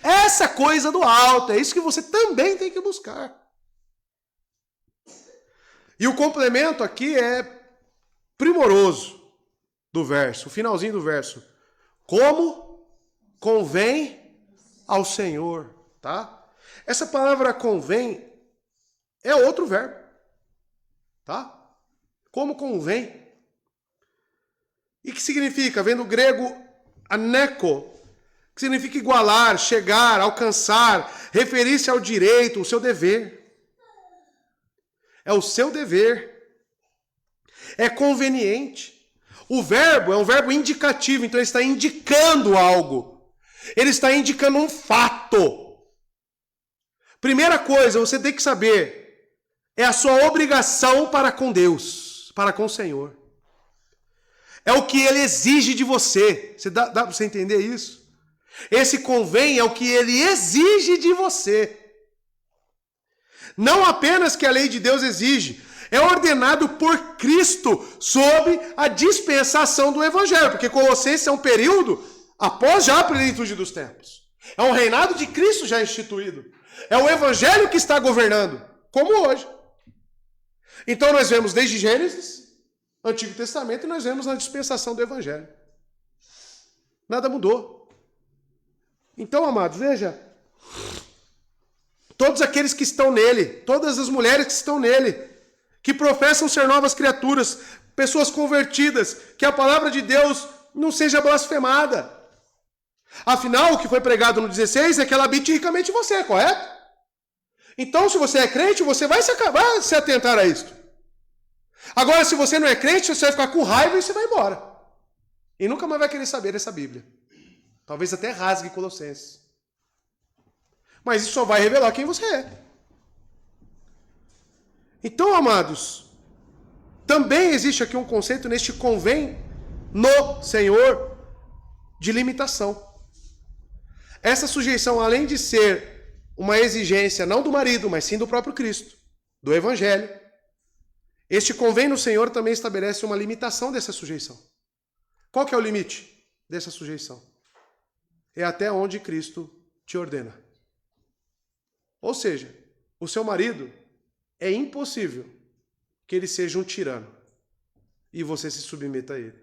essa coisa do alto, é isso que você também tem que buscar. E o complemento aqui é primoroso do verso, o finalzinho do verso. Como convém ao Senhor, tá? Essa palavra convém é outro verbo, tá? Como convém. E que significa? Vem do grego aneko, que significa igualar, chegar, alcançar, referir-se ao direito, o seu dever. É o seu dever. É conveniente. O verbo é um verbo indicativo, então ele está indicando algo. Ele está indicando um fato. Primeira coisa, você tem que saber, é a sua obrigação para com Deus, para com o Senhor. É o que ele exige de você. Dá para você entender isso? Esse convém é o que ele exige de você. Não apenas que a lei de Deus exige, é ordenado por Cristo sob a dispensação do Evangelho. Porque Colossenses é um período após já a plenitude dos tempos. É um reinado de Cristo já instituído. É o Evangelho que está governando, como hoje. Então nós vemos desde Gênesis, Antigo Testamento, e nós vemos na dispensação do Evangelho. Nada mudou. Então, amados, veja, todos aqueles que estão nele, todas as mulheres que estão nele, que professam ser novas criaturas, pessoas convertidas, que a palavra de Deus não seja blasfemada. Afinal, o que foi pregado no 16 é que ela habite ricamente em você, correto? Então, se você é crente, você vai se atentar a isto. Agora, se você não é crente, você vai ficar com raiva e você vai embora. E nunca mais vai querer saber dessa Bíblia. Talvez até rasgue Colossenses. Mas isso só vai revelar quem você é. Então, amados, também existe aqui um conceito neste convém no Senhor de limitação. Essa sujeição, além de ser uma exigência não do marido, mas sim do próprio Cristo, do Evangelho, este convém no Senhor também estabelece uma limitação dessa sujeição. Qual que é o limite dessa sujeição? É até onde Cristo te ordena. Ou seja, o seu marido é impossível que ele seja um tirano e você se submeta a ele.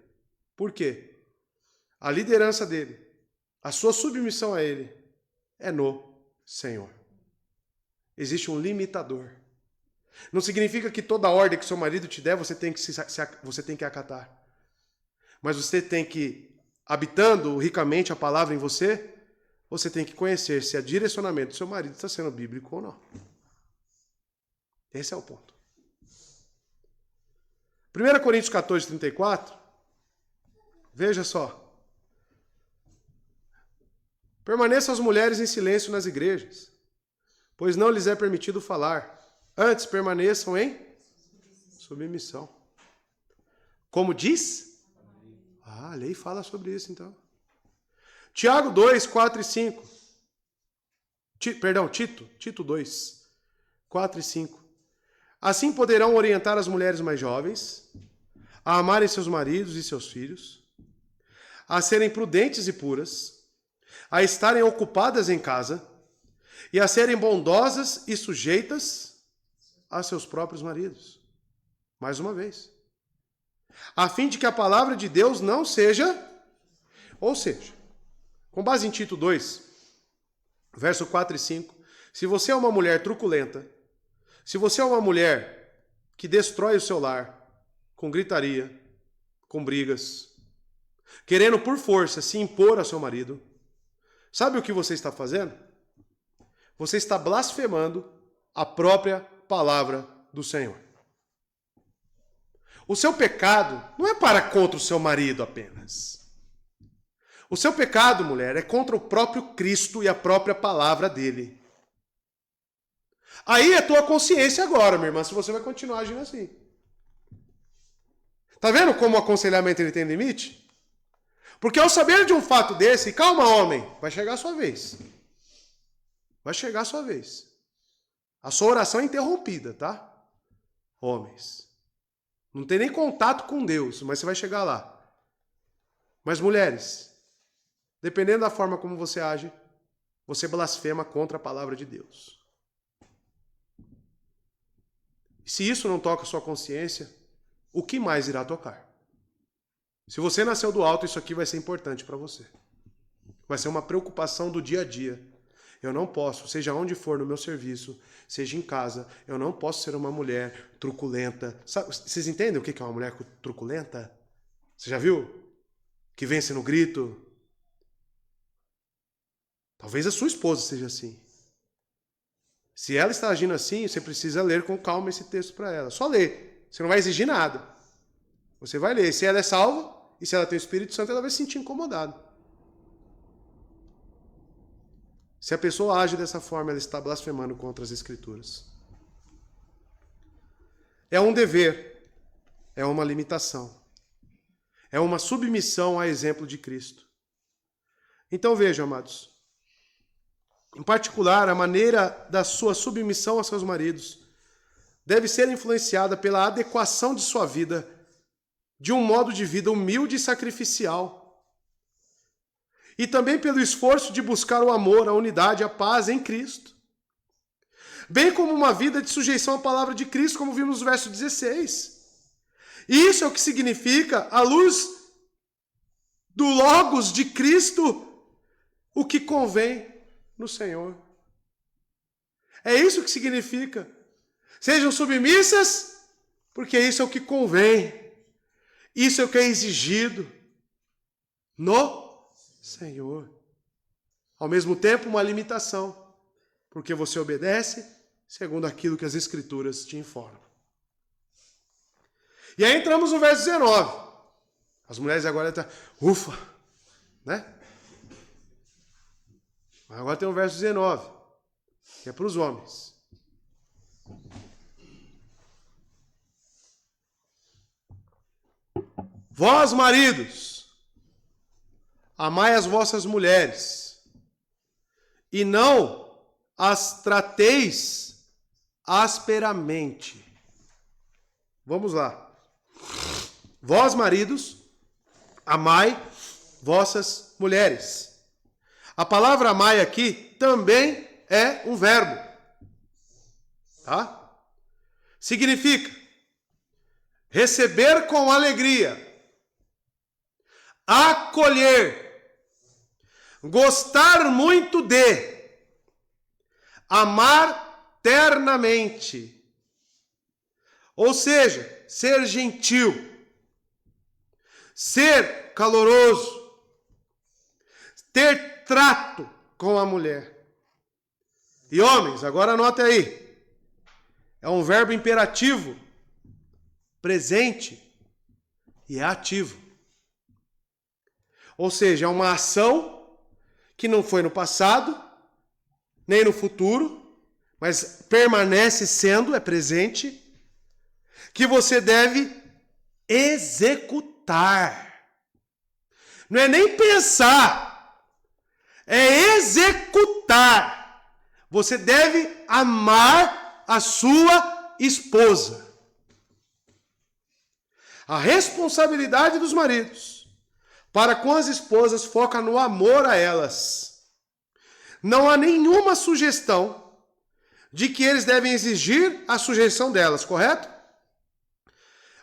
Por quê? A liderança dele, a sua submissão a ele é no Senhor. Existe um limitador. Não significa que toda ordem que seu marido te der, você tem que acatar. Mas você tem que, habitando ricamente a palavra em você, você tem que conhecer se o direcionamento do seu marido está sendo bíblico ou não. Esse é o ponto. 1 Coríntios 14, 34. Veja só. Permaneçam as mulheres em silêncio nas igrejas, pois não lhes é permitido falar. Antes, permaneçam em submissão. Como diz? A lei fala sobre isso, então. Tiago 2, 4 e 5. Tito 2, 4 e 5. Assim poderão orientar as mulheres mais jovens a amarem seus maridos e seus filhos, a serem prudentes e puras, a estarem ocupadas em casa e a serem bondosas e sujeitas a seus próprios maridos. Mais uma vez. A fim de que a palavra de Deus não seja... Ou seja, com base em Tito 2, verso 4 e 5, se você é uma mulher truculenta, se você é uma mulher que destrói o seu lar com gritaria, com brigas, querendo por força se impor ao seu marido, sabe o que você está fazendo? Você está blasfemando a própria palavra do Senhor. O seu pecado não é para contra o seu marido apenas. O seu pecado, mulher, é contra o próprio Cristo e a própria palavra dele. Aí é tua consciência agora, minha irmã, se você vai continuar agindo assim. Tá vendo como o aconselhamento ele tem limite? Porque ao saber de um fato desse, calma, homem, vai chegar a sua vez. Vai chegar a sua vez. A sua oração é interrompida, tá? Homens. Não tem nem contato com Deus, mas você vai chegar lá. Mas mulheres, dependendo da forma como você age, você blasfema contra a palavra de Deus. Se isso não toca a sua consciência, o que mais irá tocar? Se você nasceu do alto, isso aqui vai ser importante para você. Vai ser uma preocupação do dia a dia. Eu não posso, seja onde for no meu serviço, seja em casa, eu não posso ser uma mulher truculenta. Sabe, vocês entendem o que é uma mulher truculenta? Você já viu? Que vence no grito. Talvez a sua esposa seja assim. Se ela está agindo assim, você precisa ler com calma esse texto para ela. Só ler. Você não vai exigir nada. Você vai ler. Se ela é salva e se ela tem o Espírito Santo, ela vai se sentir incomodada. Se a pessoa age dessa forma, ela está blasfemando contra as Escrituras. É um dever, é uma limitação, é uma submissão a exemplo de Cristo. Então vejam, amados, em particular, a maneira da sua submissão aos seus maridos deve ser influenciada pela adequação de sua vida de um modo de vida humilde e sacrificial. E também pelo esforço de buscar o amor, a unidade, a paz em Cristo. Bem como uma vida de sujeição à palavra de Cristo, como vimos no verso 16. Isso é o que significa, à luz do Logos de Cristo, o que convém no Senhor. É isso que significa. Sejam submissas, porque isso é o que convém. Isso é o que é exigido no Senhor. Ao mesmo tempo, uma limitação, porque você obedece segundo aquilo que as Escrituras te informam. E aí entramos no verso 19. As mulheres agora estão, ufa, né? Agora tem o verso 19, que é para os homens. Vós, maridos, amai as vossas mulheres, e não as trateis asperamente. Vamos lá. Vós, maridos, amai vossas mulheres. A palavra amai aqui também é um verbo. Tá? Significa receber com alegria, acolher, gostar muito de, amar ternamente. Ou seja, ser gentil, ser caloroso, ter trato com a mulher. E homens, agora anote aí. É um verbo imperativo, presente e é ativo. Ou seja, é uma ação que não foi no passado, nem no futuro, mas permanece sendo, é presente, que você deve executar. Não é nem pensar, é executar. Você deve amar a sua esposa. A responsabilidade dos maridos para com as esposas foca no amor a elas. Não há nenhuma sugestão de que eles devem exigir a sujeição delas, correto?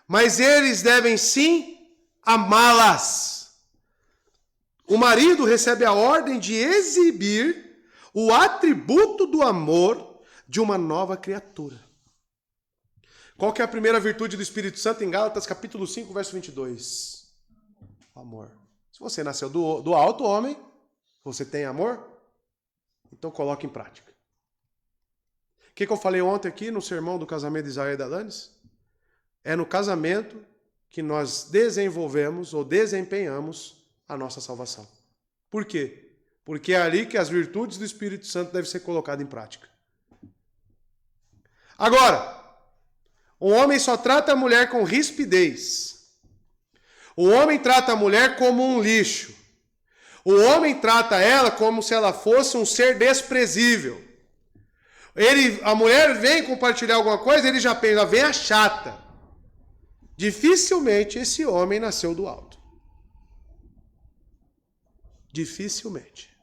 Mas eles devem sim amá-las. O marido recebe a ordem de exibir o atributo do amor de uma nova criatura. Qual que é a primeira virtude do Espírito Santo em Gálatas, capítulo 5, verso 22? O amor. Se você nasceu do alto, homem, você tem amor, então coloque em prática. O que eu falei ontem aqui no sermão do casamento de Isaías e da Alanis? É no casamento que nós desenvolvemos ou desempenhamos a nossa salvação. Por quê? Porque é ali que as virtudes do Espírito Santo devem ser colocadas em prática. Agora, o homem só trata a mulher com rispidez. O homem trata a mulher como um lixo. O homem trata ela como se ela fosse um ser desprezível. A mulher vem compartilhar alguma coisa, ele já pensa, vem a chata. Dificilmente esse homem nasceu do alto. Dificilmente.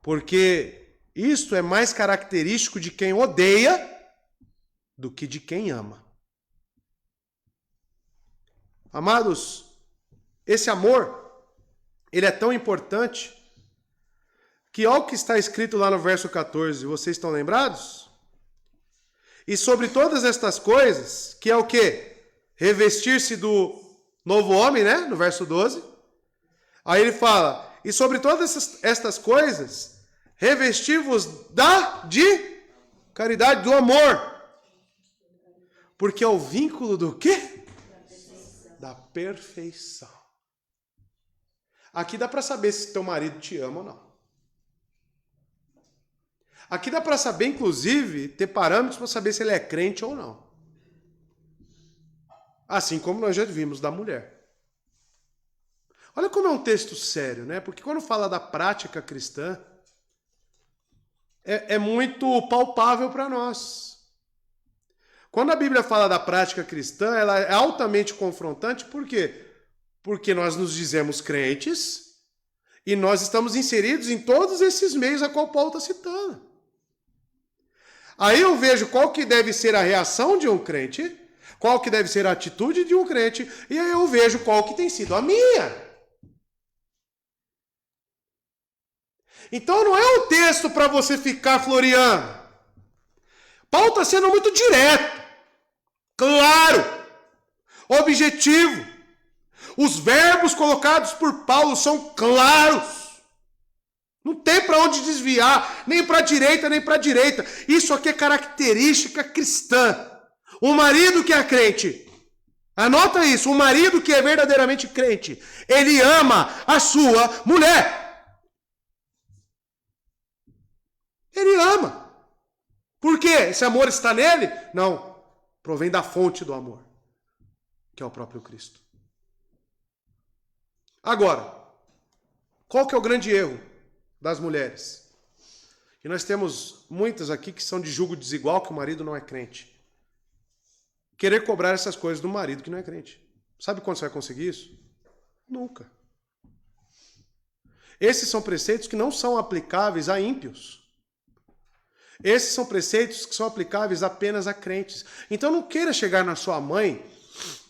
Porque isto é mais característico de quem odeia do que de quem ama. Amados, esse amor, ele é tão importante que olha o que está escrito lá no verso 14, vocês estão lembrados? E sobre todas estas coisas, que é o quê? Revestir-se do novo homem, né? No verso 12. Aí ele fala, e sobre todas estas coisas, revestir-vos de caridade, do amor. Porque é o vínculo do quê? Da perfeição. Aqui dá para saber se teu marido te ama ou não. Aqui dá para saber, inclusive, ter parâmetros para saber se ele é crente ou não. Assim como nós já vimos da mulher. Olha como é um texto sério, né? Porque quando fala da prática cristã, é muito palpável para nós. Quando a Bíblia fala da prática cristã, ela é altamente confrontante, por quê? Porque nós nos dizemos crentes e nós estamos inseridos em todos esses meios a qual Paulo está citando. Aí eu vejo qual que deve ser a reação de um crente, qual que deve ser a atitude de um crente, e aí eu vejo qual que tem sido a minha. Então não é um texto para você ficar floreando. Paulo está sendo muito direto, claro, objetivo. Os verbos colocados por Paulo são claros. Não tem para onde desviar, nem para a direita, nem para a direita. Isso aqui é característica cristã. Um marido que é crente, anota isso, um marido que é verdadeiramente crente, ele ama a sua mulher. Ele ama. Por quê? Esse amor está nele? Não. Provém da fonte do amor, que é o próprio Cristo. Agora, qual que é o grande erro das mulheres? E nós temos muitas aqui que são de julgo desigual, que o marido não é crente. Querer cobrar essas coisas do marido que não é crente. Sabe quando você vai conseguir isso? Nunca. Esses são preceitos que não são aplicáveis a ímpios. Esses são preceitos que são aplicáveis apenas a crentes. Então não queira chegar na sua mãe,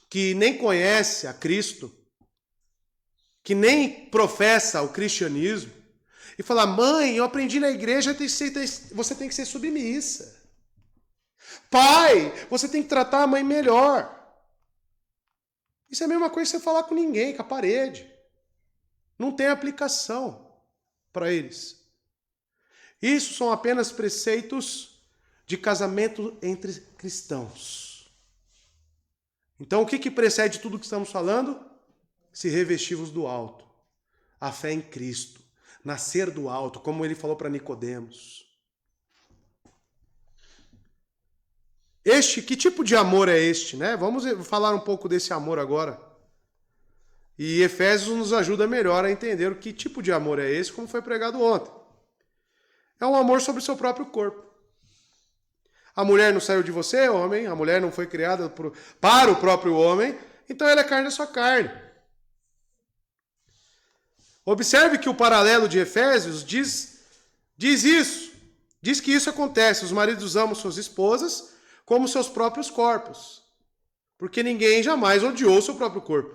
que nem conhece a Cristo, que nem professa o cristianismo, e falar, mãe, eu aprendi na igreja, você tem que ser submissa. Pai, você tem que tratar a mãe melhor. Isso é a mesma coisa que você falar com ninguém, com a parede. Não tem aplicação para eles. Isso são apenas preceitos de casamento entre cristãos. Então, o que precede tudo que estamos falando? Se revestivos do alto. A fé em Cristo. Nascer do alto, como ele falou para Nicodemos. Que tipo de amor é este, né? Vamos falar um pouco desse amor agora. E Efésios nos ajuda melhor a entender que tipo de amor é esse, como foi pregado ontem. É um amor sobre o seu próprio corpo. A mulher não saiu de você, homem. A mulher não foi criada para o próprio homem. Então ela é carne da sua carne. Observe que o paralelo de Efésios diz isso. Diz que isso acontece. Os maridos amam suas esposas como seus próprios corpos. Porque ninguém jamais odiou o seu próprio corpo.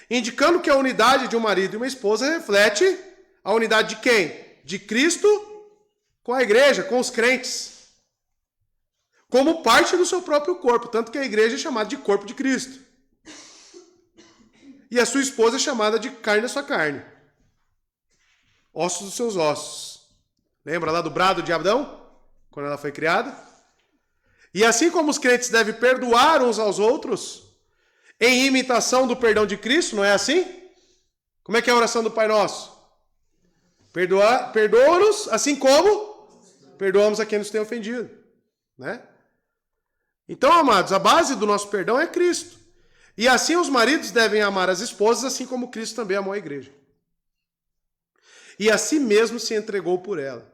Indicando que a unidade de um marido e uma esposa reflete a unidade de quem? De Cristo com a igreja, com os crentes. Como parte do seu próprio corpo. Tanto que a igreja é chamada de corpo de Cristo. E a sua esposa é chamada de carne da sua carne. Ossos dos seus ossos. Lembra lá do brado de Adão? Quando ela foi criada? E assim como os crentes devem perdoar uns aos outros, em imitação do perdão de Cristo, não é assim? Como é que é a oração do Pai Nosso? Perdoa-nos, assim como perdoamos a quem nos tem ofendido. Né? Então, amados, a base do nosso perdão é Cristo. E assim os maridos devem amar as esposas, assim como Cristo também amou a igreja. E assim mesmo se entregou por ela.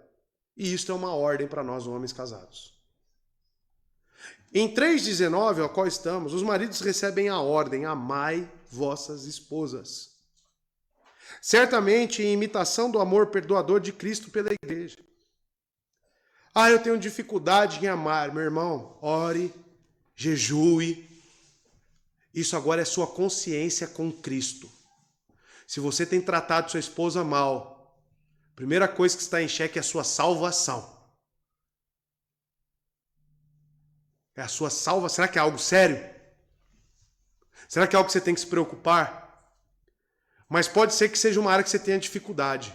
E isto é uma ordem para nós, homens casados. Em 3,19, ao qual estamos, os maridos recebem a ordem, amai vossas esposas. Certamente em imitação do amor perdoador de Cristo pela igreja. Ah, eu tenho dificuldade em amar. Meu irmão, ore, jejue. Isso agora é sua consciência com Cristo. Se você tem tratado sua esposa mal, a primeira coisa que está em xeque é a sua salvação. É a sua salvação. Será que é algo sério? Será que é algo que você tem que se preocupar? Mas pode ser que seja uma área que você tenha dificuldade.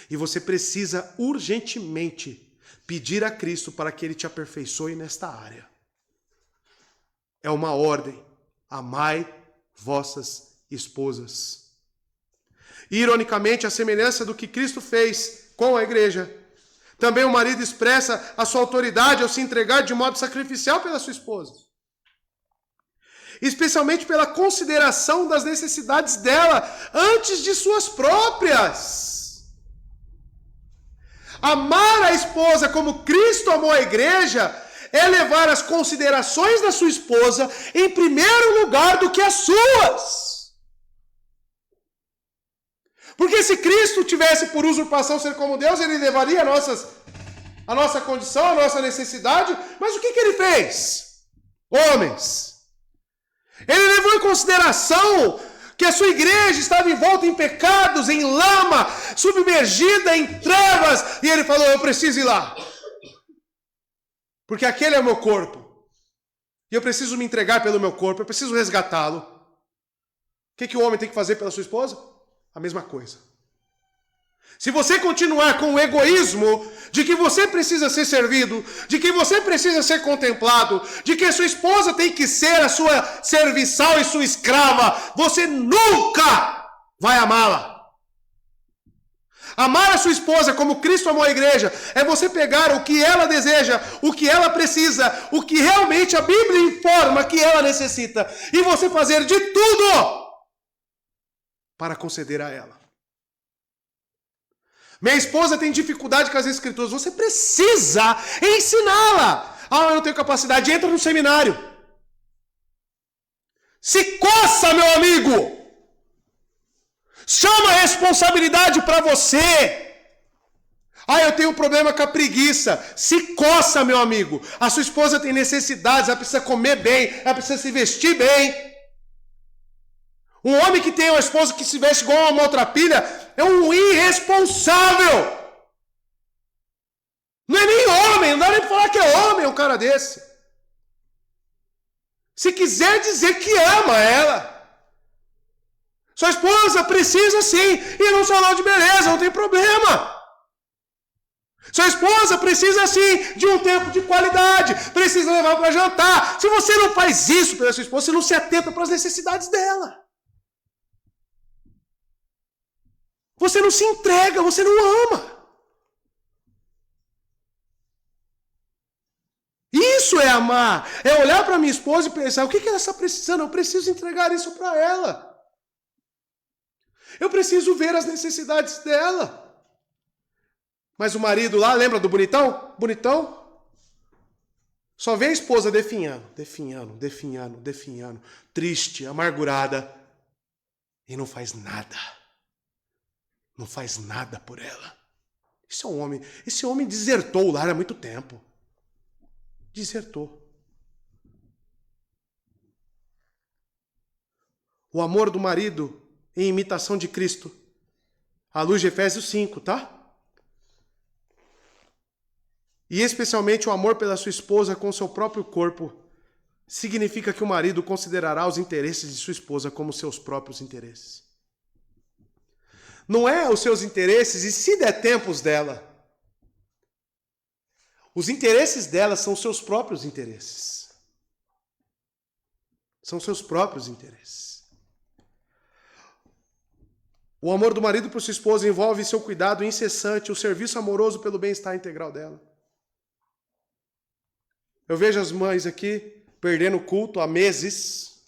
E você precisa urgentemente pedir a Cristo para que Ele te aperfeiçoe nesta área. É uma ordem. Amai vossas esposas. E, ironicamente, a semelhança do que Cristo fez com a igreja, também o marido expressa a sua autoridade ao se entregar de modo sacrificial pela sua esposa. Especialmente pela consideração das necessidades dela antes de suas próprias. Amar a esposa como Cristo amou a igreja é levar as considerações da sua esposa em primeiro lugar do que as suas. Porque se Cristo tivesse por usurpação ser como Deus, ele levaria a nossa condição, a nossa necessidade. Mas o que ele fez? Homens, ele levou em consideração que a sua igreja estava envolta em pecados, em lama, submergida em trevas, e ele falou, eu preciso ir lá. Porque aquele é o meu corpo. E eu preciso me entregar pelo meu corpo, eu preciso resgatá-lo. O que o homem tem que fazer pela sua esposa? A mesma coisa. Se você continuar com o egoísmo de que você precisa ser servido, de que você precisa ser contemplado, de que a sua esposa tem que ser a sua serviçal e sua escrava, você nunca vai amá-la. Amar a sua esposa como Cristo amou a igreja é você pegar o que ela deseja, o que ela precisa, o que realmente a Bíblia informa que ela necessita, e você fazer de tudo para conceder a ela. Minha esposa tem dificuldade com as escrituras. Você precisa ensiná-la. Ah, eu não tenho capacidade. Entra no seminário. Se coça, meu amigo. Chama a responsabilidade para você. Ah, eu tenho um problema com a preguiça. Se coça, meu amigo. A sua esposa tem necessidades. Ela precisa comer bem. Ela precisa se vestir bem. Um homem que tem uma esposa que se veste igual uma maltrapilha é um irresponsável. Não é nem homem, não dá nem para falar que é homem um cara desse. Se quiser dizer que ama ela. Sua esposa precisa sim ir num salão de beleza, não tem problema. Sua esposa precisa sim de um tempo de qualidade, precisa levar para jantar. Se você não faz isso pela sua esposa, você não se atenta para as necessidades dela. Você não se entrega, você não ama. Isso é amar. É olhar para minha esposa e pensar, o que ela está precisando? Eu preciso entregar isso para ela. Eu preciso ver as necessidades dela. Mas o marido lá, lembra do bonitão? Bonitão? Só vê a esposa definhando, triste, amargurada, e não faz nada. Não faz nada por ela. Isso é um homem. Esse homem desertou o lar há muito tempo. Desertou. O amor do marido em imitação de Cristo. À luz de Efésios 5, tá? E especialmente o amor pela sua esposa com seu próprio corpo. Significa que o marido considerará os interesses de sua esposa como seus próprios interesses. Não é os seus interesses, e se der tempos dela. Os interesses dela são os seus próprios interesses. São seus próprios interesses. O amor do marido por sua esposa envolve seu cuidado incessante, o serviço amoroso pelo bem-estar integral dela. Eu vejo as mães aqui perdendo o culto há meses.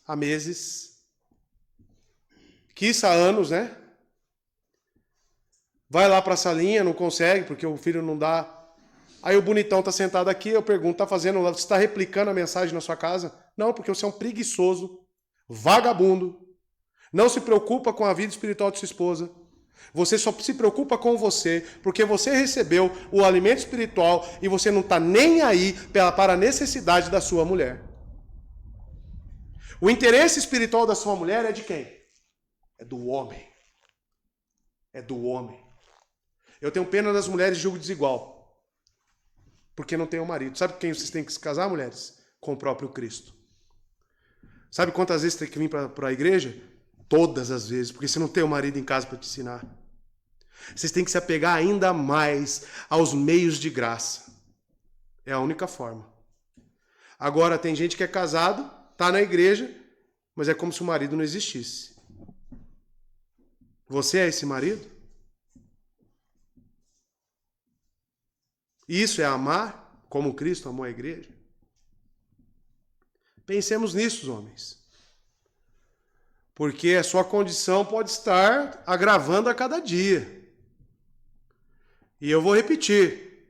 Quiçá há anos, né? Vai lá para a salinha, não consegue, porque o filho não dá. Aí o bonitão está sentado aqui, eu pergunto, você está replicando a mensagem na sua casa? Não, porque você é um preguiçoso, vagabundo, não se preocupa com a vida espiritual de sua esposa. Você só se preocupa com você, porque você recebeu o alimento espiritual e você não está nem aí para a necessidade da sua mulher. O interesse espiritual da sua mulher é de quem? É do homem. É do homem. Eu tenho pena das mulheres de julgo desigual, porque não tem um marido. Sabe com quem vocês têm que se casar, mulheres? Com o próprio Cristo. Sabe quantas vezes tem que vir para a igreja? Todas as vezes, porque você não tem um marido em casa para te ensinar. Vocês têm que se apegar ainda mais aos meios de graça. É a única forma. Agora, tem gente que é casado, está na igreja, mas é como se o marido não existisse. Você é esse marido? Isso é amar como Cristo amou a igreja? Pensemos nisso, homens. Porque a sua condição pode estar agravando a cada dia. E eu vou repetir.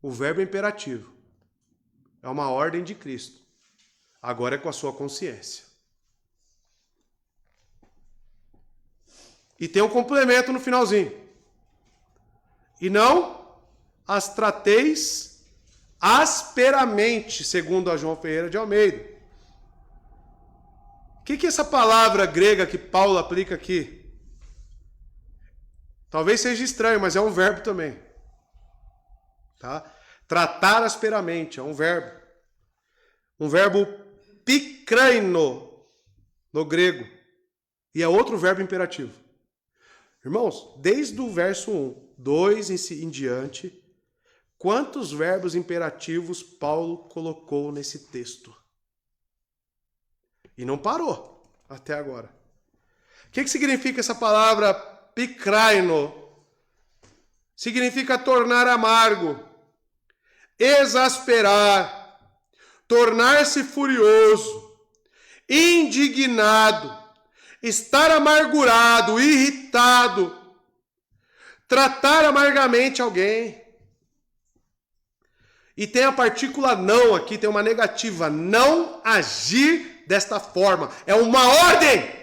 O verbo imperativo é uma ordem de Cristo. Agora é com a sua consciência. E tem um complemento no finalzinho. E não as trateis asperamente, segundo a João Ferreira de Almeida. O que é essa palavra grega que Paulo aplica aqui? Talvez seja estranho, mas é um verbo também. Tá? Tratar asperamente é um verbo. Um verbo pikraino no grego. E é outro verbo imperativo. Irmãos, desde o verso 1, 2 em diante, quantos verbos imperativos Paulo colocou nesse texto? E não parou até agora. O que significa essa palavra pikraino? Significa tornar amargo, exasperar, tornar-se furioso, indignado, estar amargurado, irritado, tratar amargamente alguém. E tem a partícula não aqui, tem uma negativa, não agir desta forma. É uma ordem.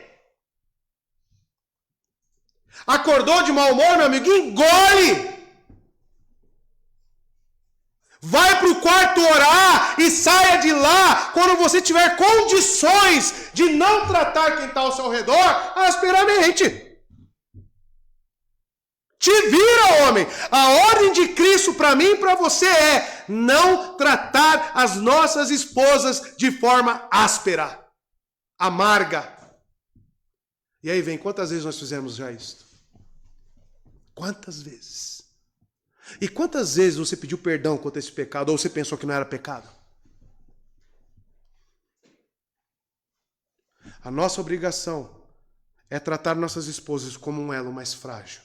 Acordou de mau humor, meu amigo? Engole! Vai para o quarto orar e saia de lá quando você tiver condições de não tratar quem está ao seu redor asperamente. Te vira, homem! A ordem de Cristo para mim e para você é não tratar as nossas esposas de forma áspera, amarga. E aí vem, quantas vezes nós fizemos já isso? Quantas vezes? E quantas vezes você pediu perdão contra esse pecado ou você pensou que não era pecado? A nossa obrigação é tratar nossas esposas como um elo mais frágil.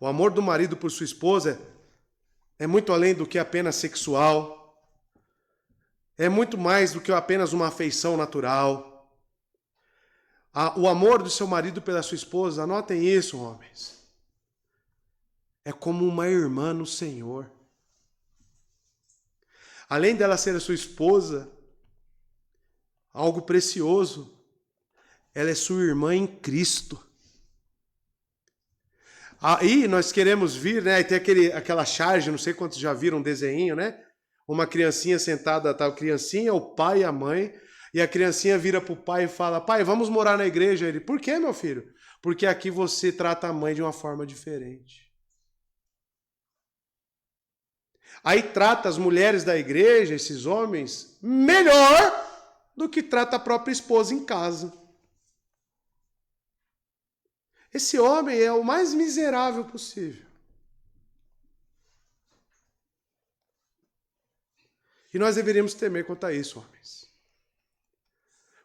O amor do marido por sua esposa é muito além do que apenas sexual. É muito mais do que apenas uma afeição natural. O amor do seu marido pela sua esposa, anotem isso, homens. É como uma irmã no Senhor. Além dela ser a sua esposa, algo precioso, ela é sua irmã em Cristo. Aí nós queremos vir, né? E tem aquela charge, não sei quantos já viram um desenho, né? Uma criancinha sentada, tá? A criancinha, o pai e a mãe. E a criancinha vira pro pai e fala: pai, vamos morar na igreja. Ele: por quê, meu filho? Porque aqui você trata a mãe de uma forma diferente. Aí trata as mulheres da igreja, esses homens, melhor do que trata a própria esposa em casa. Esse homem é o mais miserável possível. E nós deveríamos temer quanto a isso, homens.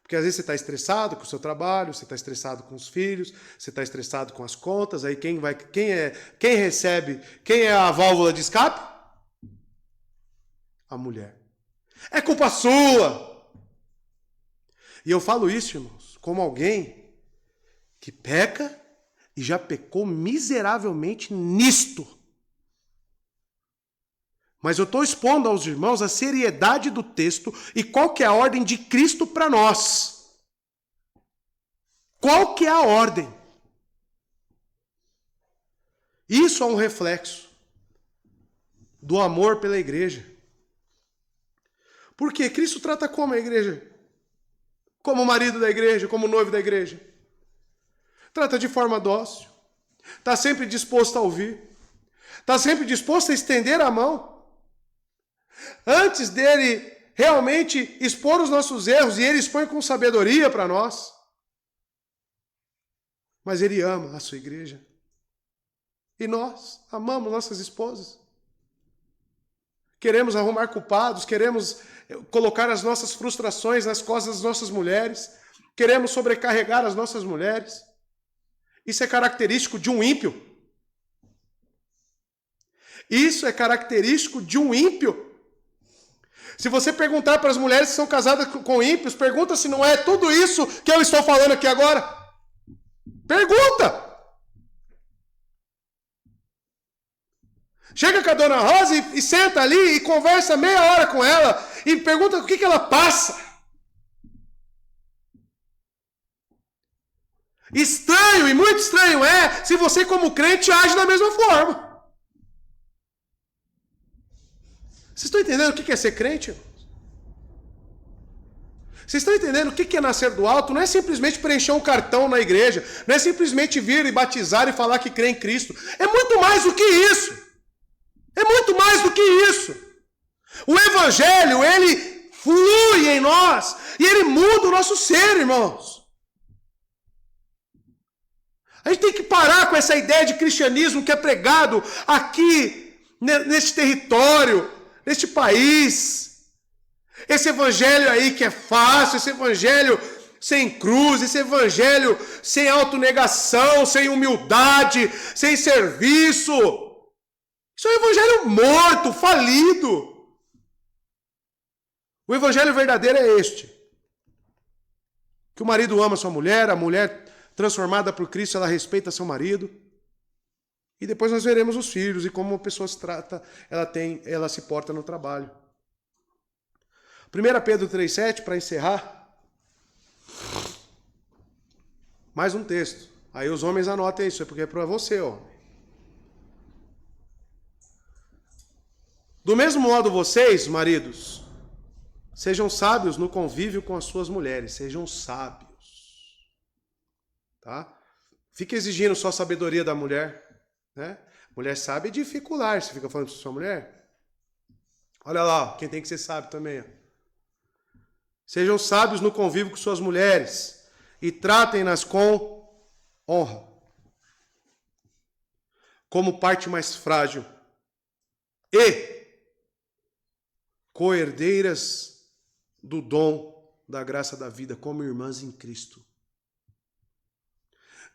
Porque às vezes você está estressado com o seu trabalho, você está estressado com os filhos, você está estressado com as contas, aí quem recebe, quem é a válvula de escape? A mulher. É culpa sua! E eu falo isso, irmãos, como alguém que peca e já pecou miseravelmente nisto. Mas eu estou expondo aos irmãos a seriedade do texto e qual que é a ordem de Cristo para nós. Qual que é a ordem? Isso é um reflexo do amor pela igreja. Por quê? Cristo trata como a igreja? Como marido da igreja, como noivo da igreja. Trata de forma dócil. Está sempre disposto a ouvir. Está sempre disposto a estender a mão. Antes dele realmente expor os nossos erros, e ele expõe com sabedoria para nós. Mas ele ama a sua igreja. E nós amamos nossas esposas. Queremos arrumar culpados, queremos colocar as nossas frustrações nas costas das nossas mulheres, queremos sobrecarregar as nossas mulheres. Isso é característico de um ímpio. Isso é característico de um ímpio. Se você perguntar para as mulheres que são casadas com ímpios, pergunta se não é tudo isso que eu estou falando aqui agora. Pergunta! Chega com a dona Rosa e senta ali e conversa meia hora com ela e pergunta o que ela passa. Estranho, e muito estranho é, se você como crente age da mesma forma. Vocês estão entendendo o que é ser crente? Vocês estão entendendo o que é nascer do alto? Não é simplesmente preencher um cartão na igreja, não é simplesmente vir e batizar e falar que crê em Cristo. É muito mais do que isso. É muito mais do que isso. O evangelho, ele flui em nós e ele muda o nosso ser, irmãos. A gente tem que parar com essa ideia de cristianismo que é pregado aqui, neste território, neste país. Esse evangelho aí que é fácil, esse evangelho sem cruz, esse evangelho sem autonegação, sem humildade, sem serviço. Isso é um evangelho morto, falido. O evangelho verdadeiro é este. Que o marido ama sua mulher, a mulher transformada por Cristo, ela respeita seu marido. E depois nós veremos os filhos e como a pessoa se trata, ela se porta no trabalho. 1 Pedro 3,7, para encerrar. Mais um texto. Aí os homens anotem isso, porque é para você, homem. Do mesmo modo vocês, maridos, sejam sábios no convívio com as suas mulheres. Sejam sábios. Tá? Fica exigindo só a sabedoria da mulher. Né? Mulher sábia é dificular. Você fica falando com sua mulher? Olha lá, quem tem que ser sábio também. Sejam sábios no convívio com suas mulheres e tratem-nas com honra, como parte mais frágil e co-herdeiras do dom da graça da vida, como irmãs em Cristo,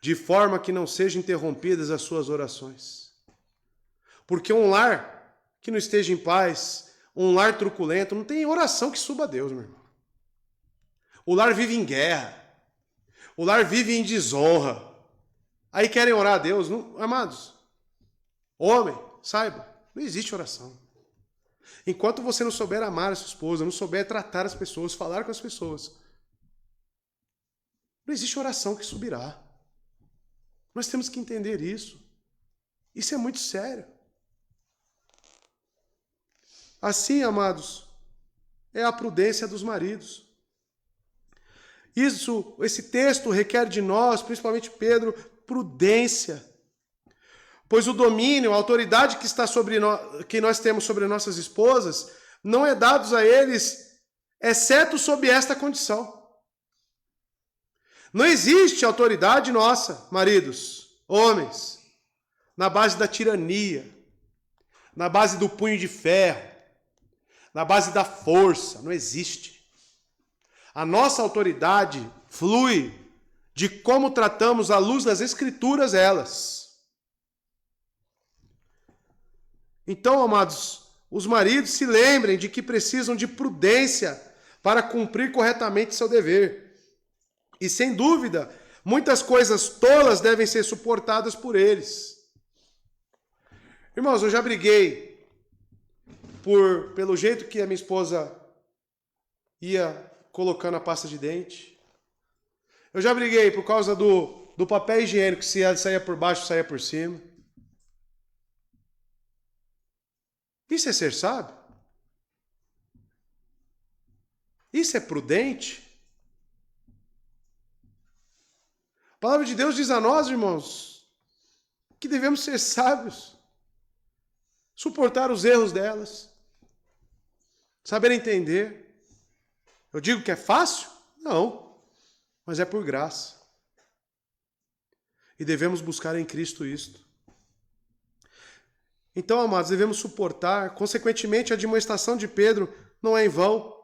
de forma que não sejam interrompidas as suas orações. Porque um lar que não esteja em paz, um lar truculento, não tem oração que suba a Deus, meu irmão. O lar vive em guerra. O lar vive em desonra. Aí querem orar a Deus. Não, amados, homem, saiba, não existe oração. Enquanto você não souber amar a sua esposa, não souber tratar as pessoas, falar com as pessoas, não existe oração que subirá. Nós temos que entender isso. Isso é muito sério. Assim, amados, é a prudência dos maridos. Esse texto requer de nós, principalmente Pedro, prudência. Pois o domínio, a autoridade que está que nós temos sobre nossas esposas, não é dado a eles, exceto sob esta condição. Não existe autoridade nossa, maridos, homens, na base da tirania, na base do punho de ferro, na base da força. Não existe. A nossa autoridade flui de como tratamos à luz das Escrituras elas. Então, amados, os maridos se lembrem de que precisam de prudência para cumprir corretamente seu dever. E, sem dúvida, muitas coisas tolas devem ser suportadas por eles. Irmãos, eu já briguei pelo jeito que a minha esposa ia colocando a pasta de dente. Eu já briguei por causa do papel higiênico, se saía por baixo, saía por cima. Isso é ser sábio? Isso é prudente? A palavra de Deus diz a nós, irmãos, que devemos ser sábios, suportar os erros delas, saber entender. Eu digo que é fácil? Não, mas é por graça. E devemos buscar em Cristo isto. Então, amados, devemos suportar. Consequentemente, a admoestação de Pedro não é em vão,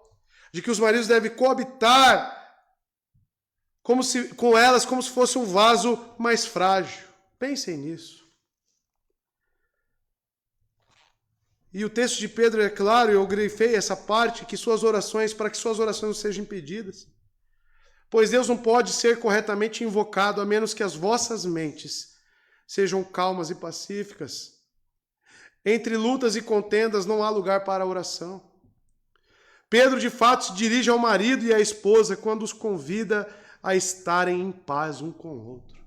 de que os maridos devem coabitar com elas como se fosse um vaso mais frágil. Pensem nisso. E o texto de Pedro é claro, eu grifei essa parte, para que suas orações não sejam impedidas. Pois Deus não pode ser corretamente invocado a menos que as vossas mentes sejam calmas e pacíficas. Entre lutas e contendas não há lugar para a oração. Pedro, de fato, se dirige ao marido e à esposa quando os convida a estarem em paz um com o outro.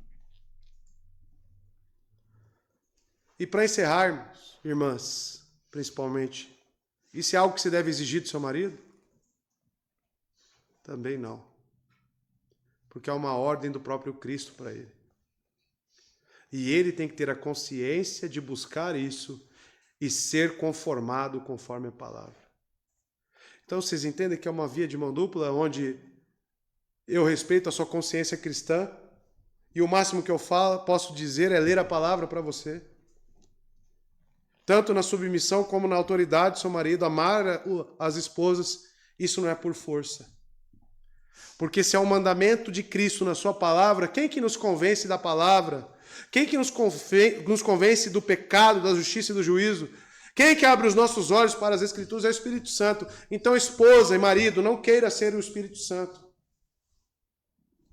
E para encerrarmos, irmãs, principalmente, isso é algo que se deve exigir do seu marido? Também não. Porque é uma ordem do próprio Cristo para ele. E ele tem que ter a consciência de buscar isso e ser conformado conforme a palavra. Então vocês entendem que é uma via de mão dupla, onde eu respeito a sua consciência cristã e o máximo que eu posso dizer é ler a palavra para você. Tanto na submissão como na autoridade do seu marido, amar as esposas, isso não é por força. Porque se é um mandamento de Cristo na sua palavra, quem que nos convence da palavra? Quem que nos convence do pecado, da justiça e do juízo? Quem que abre os nossos olhos para as Escrituras é o Espírito Santo. Então, esposa e marido, não queira ser o Espírito Santo.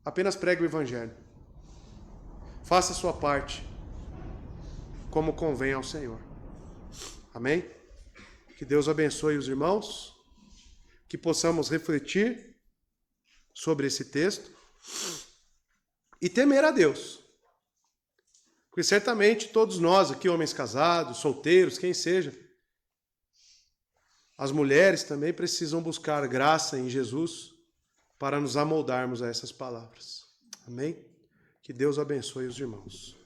Apenas pregue o Evangelho. Faça a sua parte, como convém ao Senhor. Amém? Que Deus abençoe os irmãos, que possamos refletir sobre esse texto e temer a Deus. Porque certamente todos nós aqui, homens casados, solteiros, quem seja, as mulheres também precisam buscar graça em Jesus para nos amoldarmos a essas palavras. Amém? Que Deus abençoe os irmãos.